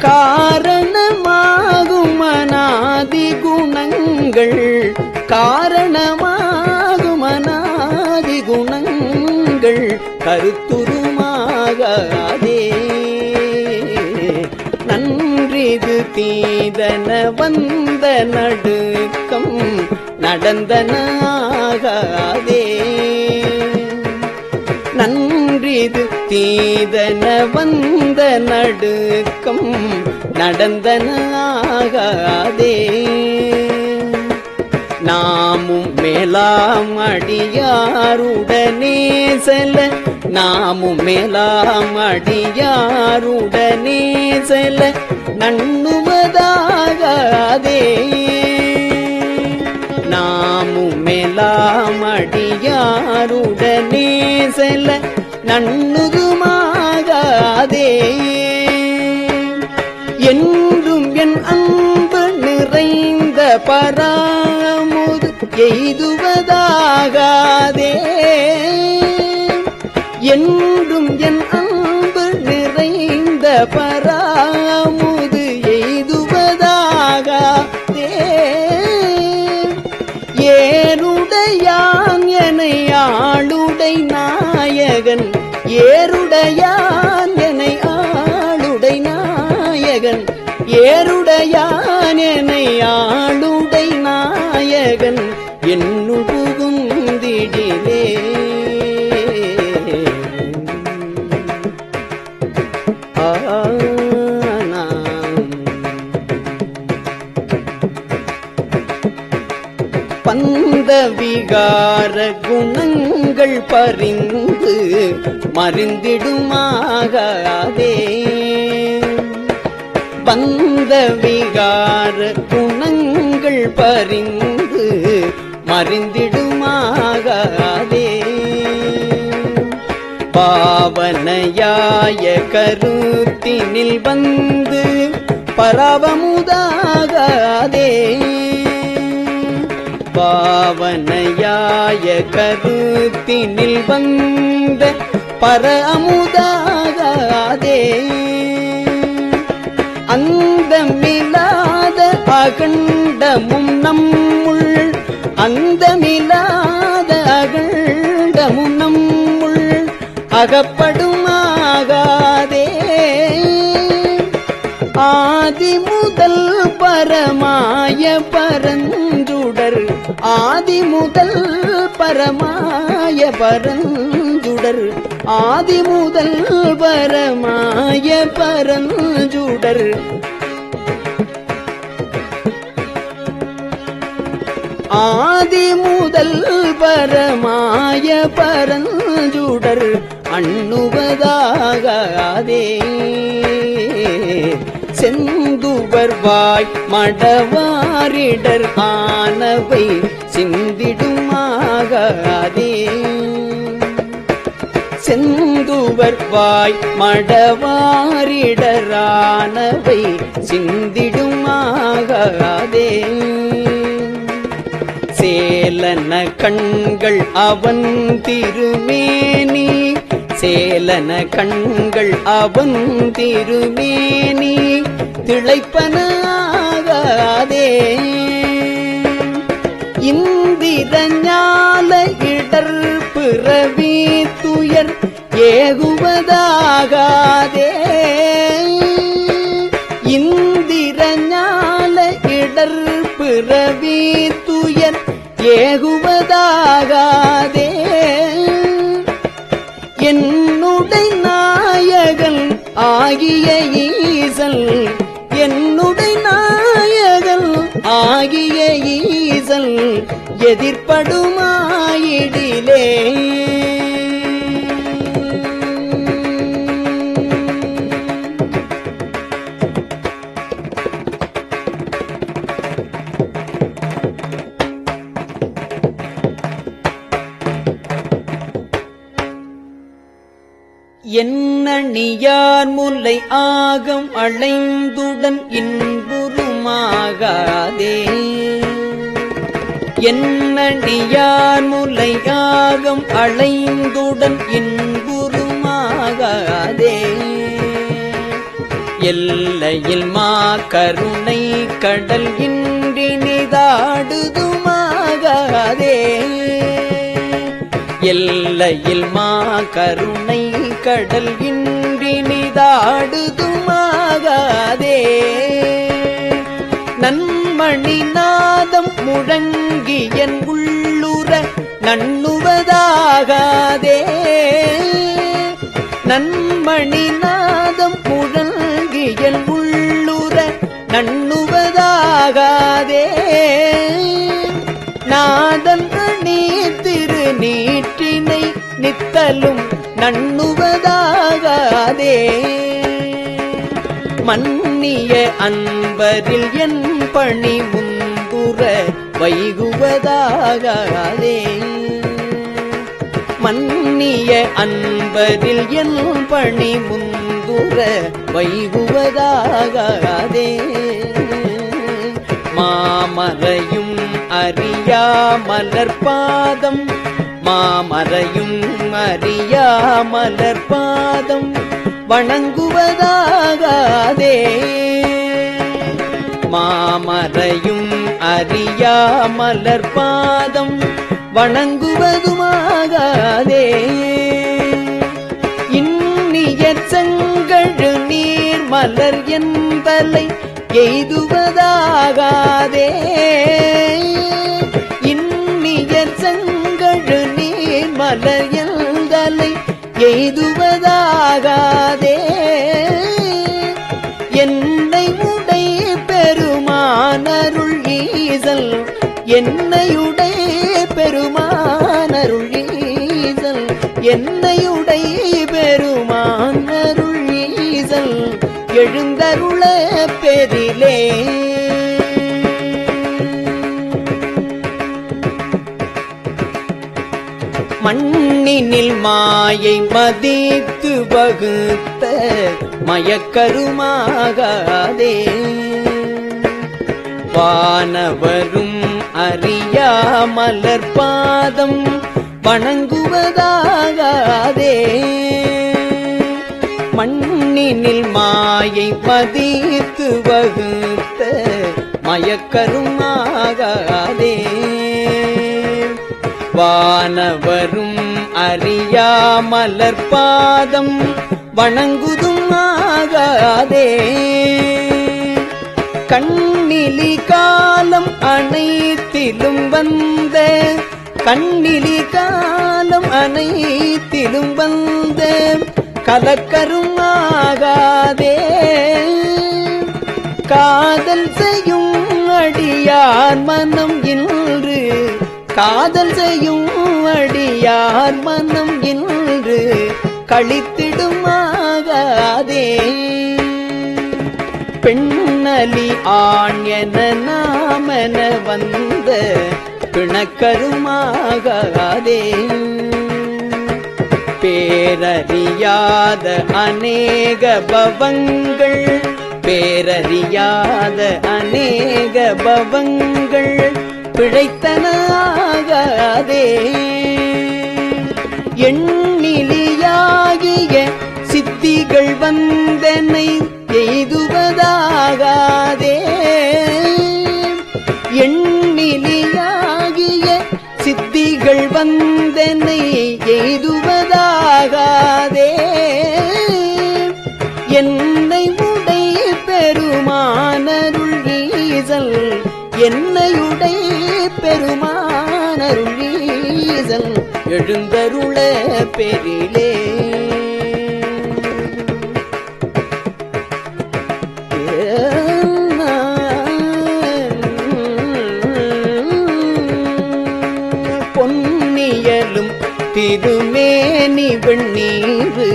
காரணமாகும் அநாதி குணங்கள், காரணமாகும் அநாதி குணங்கள் கருத்துருமாகாதே. நன்றிது தீதன வந்த நடுக்கம் நடந்தனாகாதே. நன்றிது தீதன வந்த நடுக்கம் நடந்தனாகாதே. நாமும் மேலாம் அடியாருடனே செல்ல, நாமும் மேலாம் அடியாருடனே செல்ல நண்ணுவதாகாதே. நாமும் மேலாம் அடியாருடனே செல்ல நண்ணுதுமாகாதே. என்றும் என் அன்பு நிறைந்த பராமுது எய்துவதாகாதே. என்றும் என் அன்பு நிறைந்த பராமுது எய்துவதாகாதே. ஏருடையான் எனை ஆளுடை நாயகன், ஏருடையான் எனை ஆளுடை நாயகன், ஏருடையான் எனை ஆளுடை நாயகன் என்னுள் புகுந்திடிலே. பந்த விகார குணங்கள் பறிந்து மறிந்திடுமாகாதே. பந்த விகார குணங்கள் பறிந்து மறிந்திடுமாகாதே. பாவனையாய கருத்தினில் வந்து பரவமுதாகாதே. பாவனையாய கருத்தினில் வந்த பர அமுதாகாதே. அந்தமிலா அகண்டமும் நம்முள் அந்தமில்லாத அகண்டமும் நம்முள் அகப்படுமாகாதே. ஆதி முதல் பரமாய பரஞ்சுடர் ஆதி முதல் பரமாய பரஞ்சுடர் ஆதி முதல் பரமாய பரஞ்சுடர் ஆதி முதல் பரமாய பரஞ்சுடர் அண்ணுவதாகாதே. செந்துவர் வாய் மடவாரிடர் ஆனவை சிந்திடுமாகாதே. செந்துவர் வாய் மடவாரிடரானவை சிந்திடுமாகாதே. சேலன கண்கள் அவன் திருமேனி சேலன கண்கள் அவன் திருமேனி திளைப்பனாகாதே. இந்திரஞால இடர் பிறவி துயர் ஏகுவதாகாதே. இந்திரஞால இடர் பிறவி துயர் ஏகுவதாகாதே. என்னுடை நாயகன் ஆகிய ஈசல் என்னுடை நாயகன் ஆகிய ஈசல் எதிர்ப்படுமாயிடிலே. எண்ணணியார் முல்லை ஆகம் அளைந்துடன் இன்புறுமாகாதே. எண்ணணியார் முல்லை ஆகம் அளைந்துடன் இன்புறுமாகாதே. எல்லையில் மா கருணை கடல் இன்றி நிதாடுதுமாகாதே. எல்லையில் மா கருணை கடல் இன்றி நிதாடுதுமாகாதே. நன்மணி நாதம் முழங்கி என் உள்ளுற நண்ணுவதாகாதே. நன்மணி நாதம் முழங்கி என் உள்ளுற நண்ணுவதாகாதே. நாதன் அணி திரு நீற்றினை நித்தலும் நண்ணுவதாகாதே. மன்னிய அன்பரில் என் பணி முந்துற வைகுவதாகாதே. மன்னிய அன்பரில் என் பணி முந்துற வைகுவதாகாதே. மாமரையும் அறியா மலர்பாதம் மாமரையும் அறியா மலர்பாதம் வணங்குவதாகாதே. மாமரையும் அறியா மலர்பாதம் வணங்குவதுமாகாதே. இன்னிய செங்கழு நீர் மலர் என்பலை எய்துவதாகாதே. இன்னிய செங்கழு நீர் மலர் என்பலை எய்துவதாகாதே. என்னை உடை பெருமானருள் ஈசல் என்னையுடை பெருமானருள் ஈசல் என்னையுடை பெருமானருள் ஈசல் எழுந்தருள பெரிலே. மண்ணினில் மாயை மதித்து வகுத்த மயக்கருமாகாதே. வானவரும் அறியா மலர்பாதம் வணங்குவதாகாதே. மண்ணினில் மாயை மதித்து வகுத்த மயக்கருமாகாதே. வானவரும் அறியாமலர் பாதம் வணங்குதும் ஆகாதே. கண்ணிலி காலம் அனைத்திலும் வந்த கண்ணிலி காலம் அனைத்திலும் வந்த கலக்கரும் ஆகாதே. காதல் செய்யும் அடியார் மனம் இன்று காதல் செய்யும் அடியார் மனம் இன்று களித்திடுமாகாதே. பெண்ணலி ஆண் என நாமென வந்த பிணக்கருமாகாதே. பேரறியாத அநேக பவங்கள் பேரறியாத அநேக பவங்கள் பிழைத்தனாகாதே. எண்ணிலியாகிய சித்திகள் வந்தனை எய்துவதாகாதே. எண்ணிலியாகிய சித்திகள் வந்தனை எய்துவதாகாதே. என்னை உடை பெருமானருள் ஈசல் என்னையுடை பெருமானருள் ஈசல் எழுந்தருள பெரிலே. பொன்னியலும் திருமேனி வெண்ணீரு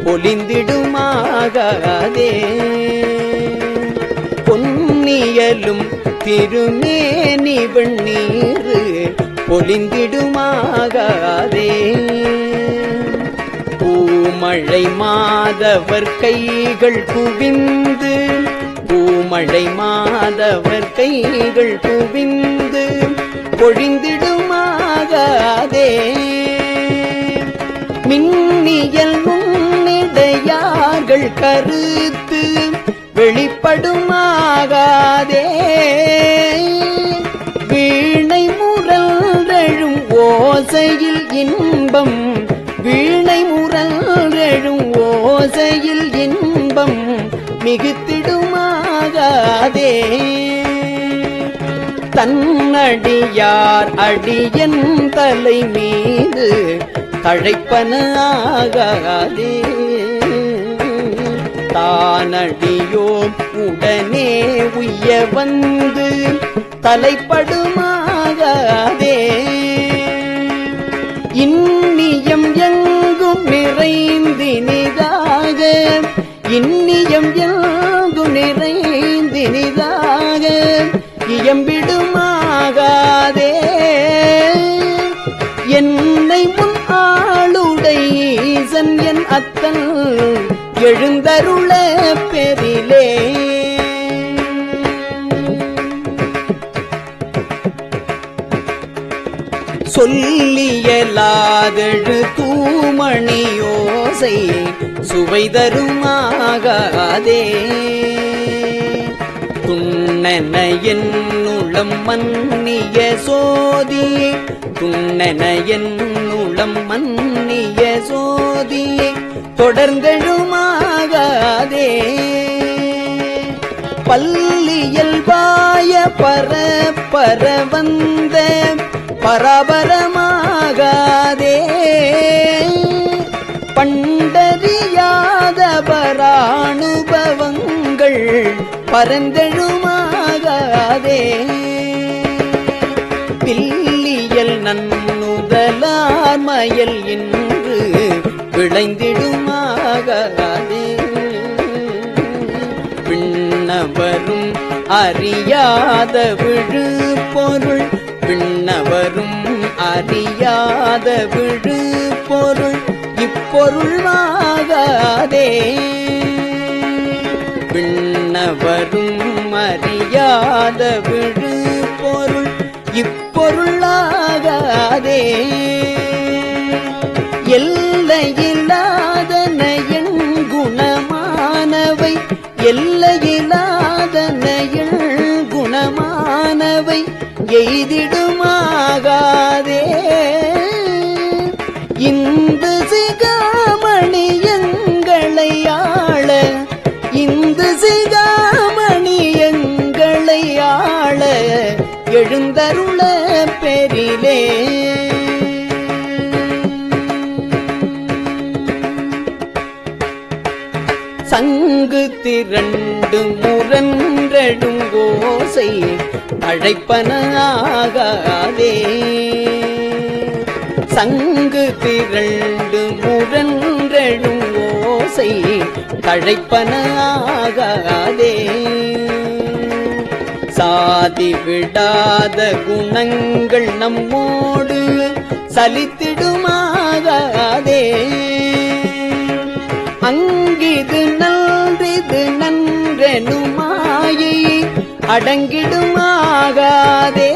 பொலிந்திடுமாகாதே. பொன்னியலும் திருமேனி வெண்ணீரு பொலிந்திடுமாகாதே. பூமழை மாதவர் கைகள் குவிந்து பூமழை மாதவர் கைகள் குவிந்து பொழிந்திடுமாகாதே. மின்னியல் முன்னிடையார்கள் கருத்து வெளிப்படுமாகாதே. வீணை முரல்களும் ஓசையில் இன்பம் வீணை முரல்களும் ஓசையில் இன்பம் மிகுத்திடுமாகாதே. தன்னடியார் அடியன் தலை மீது தழைப்பனாகாதே. தானடியோம் உடனே உய்ய வந்து தலைப்படுமாகாதே. இன்னியம் எங்கும் நிறைந்தினிதாக இன்னியம் எங்கும் நிறைந்தினிதாக இயம்பிடுமாகாதே. என்னை முன் ஆளுடை ஈசன் என் அத்தன் எழுந்தருள பெரிலே. சொல்லியலாதெழு தூமணியோசை சுவைதருமாகாதே. துண்ணென என்னுளம் மன்னிய சோதியே துண்ணென என்னுளம் மன்னிய சோதியே தொடர்ந்தெழுமாகாதே. பல்லியல் பாய பரப்பர வந்த பரபரமாகாதே. பண்டறியாத பரானுபவங்கள் பரந்தெழுமாகாதே. பில்லியல் நன்னுதலார் மயல் இன்று விளைந்திடுமாகாதே. விண்ணவரும் அறியாத விழு பொருள் விண்ணவரும் அறியாத விழு பொருள் இப்பொருளாகாதே. விண்ணவரும் அறியாத விழு பொருள் இப்பொருளாகாதே. எல்லையில்லாதன என் குணமானவை எல்லையில்லாதன என் குணம் எய்திடுமாகாதே. இந்து சிகாமணி எங்களை ஆள, இந்து சிகாமணி எங்களை ஆள எழுந்தருள பெரிலே. சங்கு திரண்டு முரன்றெழும் ஓசை அழைப்பனாகாதே. சங்கு திரண்டு முரன்றெழும் ஓசை தழைப்பனாகாதே. சாதி விடாத குணங்கள் நம்மோடு சலித்திடுமாகாதே. அங்கிது நன்றிது நன்றெனுமாயை அடங்கிடுமாகாதே.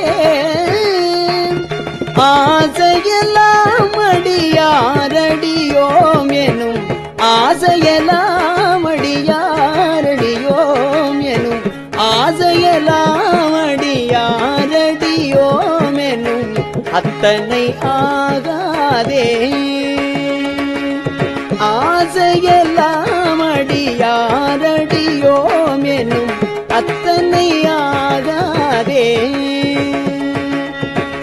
ஆசையெல்லாம் அடியாரடியோம் எனும், ஆசையெல்லாம் அடியாரடியோம் எனும், ஆசையெல்லாம் அடியாரடியோம் எனும் அத்தனை ஆகாதே. ஆசையெல்லாம் அடியாரடியோம் எனும் அத்தனை ஆகாதே.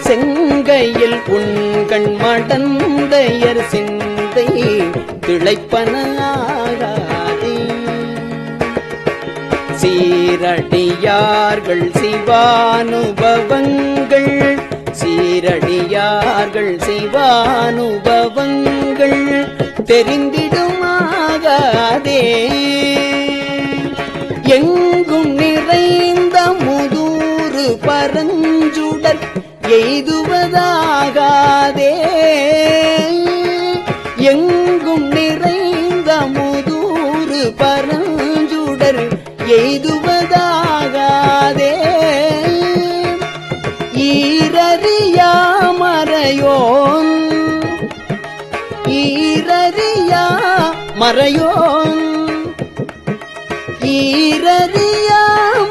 செங்கையில் உண்கண் மடந்தையர் சிந்தை திளைப்பனாகாதே. சீரடியார்கள் சிவானுபவங்கள், சீரடியார்கள் சிவானுபவங்கள் தெரிந்திடுமாகாதே. எங்கும் நிறைந்த முதூறு பரஞ்சுடர் எய்துவதாகாதே. எங்கும் நிறைந்த முதூறு பரஞ்சுடர் எய்துவதாகாதே. ஈரறியா மறையோன், ஈரறியா மறையோன், ஈரறியா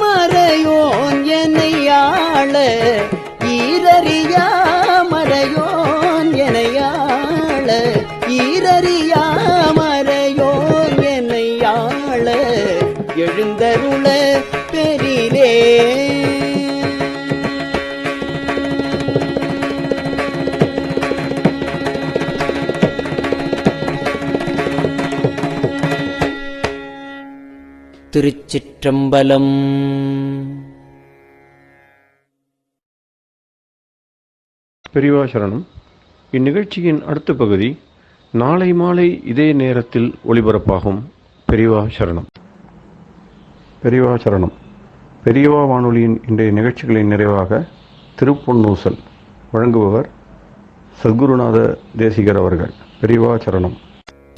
மறையோன் எனையாள, ஈரறியா மறையோன் எனையாள, ஈரறியா மறையோன் எனையாள எழுந்தருள பெரிலே. திருச்சிற்றம்பலம். பெரியவா சரணம். இந்நிகழ்ச்சியின் அடுத்த பகுதி நாளை மாலை இதே நேரத்தில் ஒளிபரப்பாகும். பெரியவா சரணம். பெரியவா சரணம். பெரியவா வானொலியின் இன்றைய நிகழ்ச்சிகளின் நிறைவாக திருப்பொன்னூசல் வழங்குபவர் சத்குருநாத தேசிகர் அவர்கள். பெரியவா சரணம்.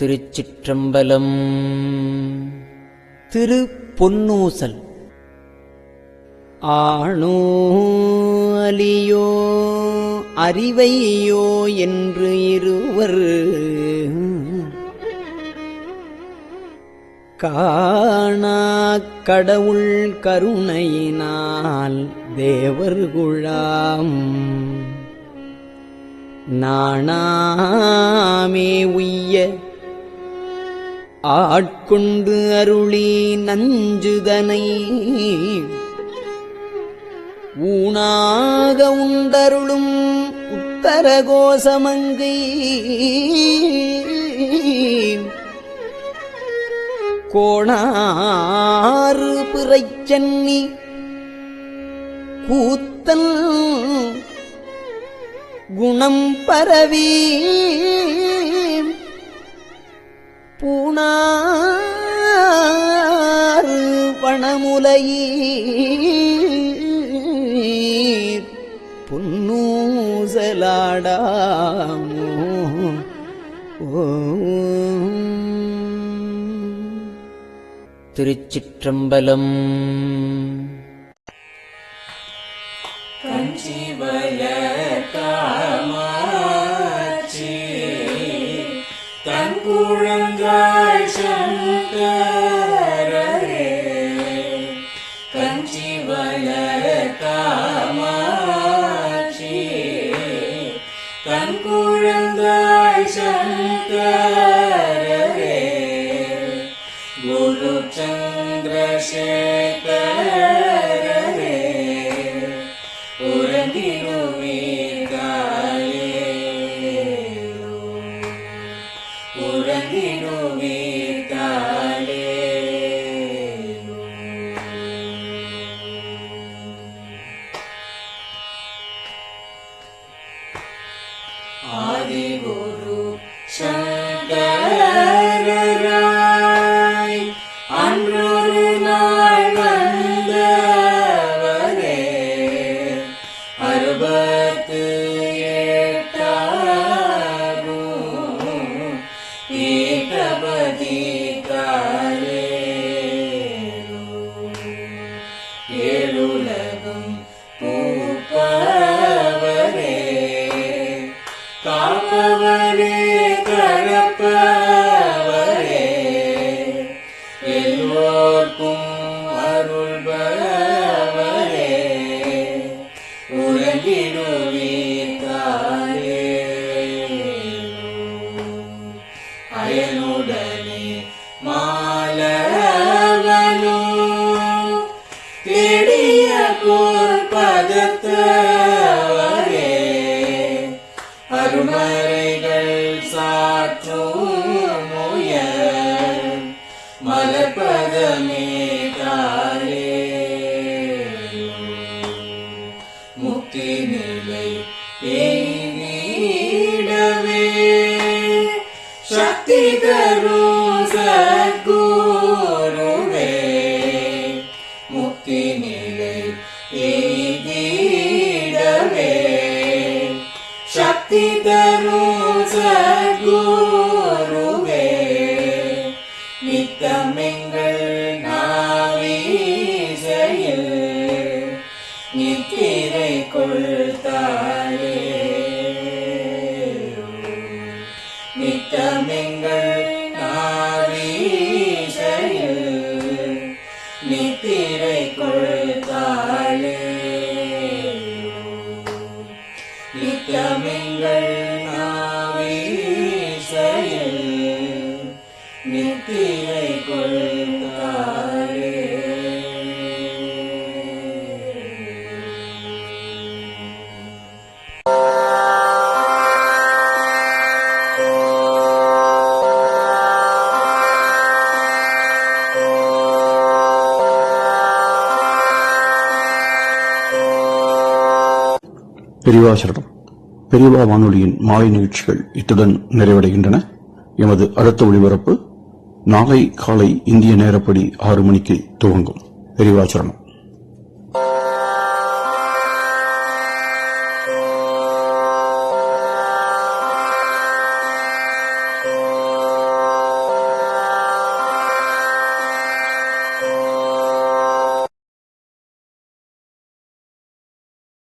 திருச்சிற்றம்பலம். திரு பொன்னூசல். ஆணோ அலியோ அறிவையோ என்று இருவர் காணா கடவுள் கருணையினால் தேவர்குழாம் நாணாமே உய்ய ஆட்கொண்டு அருளி நஞ்சுதனை ஊனாக உண்டருளும் உத்தரகோசமங்கை கோணாறு பிறைச்சன்னி கூத்தன் குணம் பரவி பூணாறு பணமுலையீர் பொன்னூசலாடாமோ. திருச்சிற்றம்பலம். தங்குழங்காய் சங்கரரே கஞ்சி வள காமாட்சி शङ्कररे गुरु चन्द्रशेखररे उरंगिरुवीताले उरंगिरुवीताले आदिगुरु शंकरराय அன்றொரு நாள் வந்தவரே அறுபத்து எட்டாகும் பீட்டபதி காலே ஏழுலகும் பூப்பவரே காப்பவரே கரப்பவரே எல்லோர்க்கும் அருள்பவரே உலகிடுவீத்தாலே அயனுடனே மாலவனோ தேடிய பொற்பதத்தவரே அருமறைகள் சாற்றும் முயல் மலர்பதமே தாலே முக்தி நிலை எய்திடவே சக்தி தரும் சத்குருவே முக்தி நிலை எய்திடவே சக்தி தரும் சத்குருவே நித்தமெங்கள் நாவீசையில் நித்திரை கொள்தாலே நித்தமெங்கள் நாவீசையில் நித்திரை கொள்தாலே நித்தமெங்கள் நாவீசையில் நித்திரை கொள்தாலே பெரியவா சரணம். பெரியவா வானொலியின் மாலை நிகழ்ச்சிகள் இத்துடன் நிறைவடைகின்றன. எமது அடுத்த ஒளிபரப்பு நாளை காலை இந்திய நேரப்படி 6 மணிக்கு துவங்கும். பெரியவா சரணம்.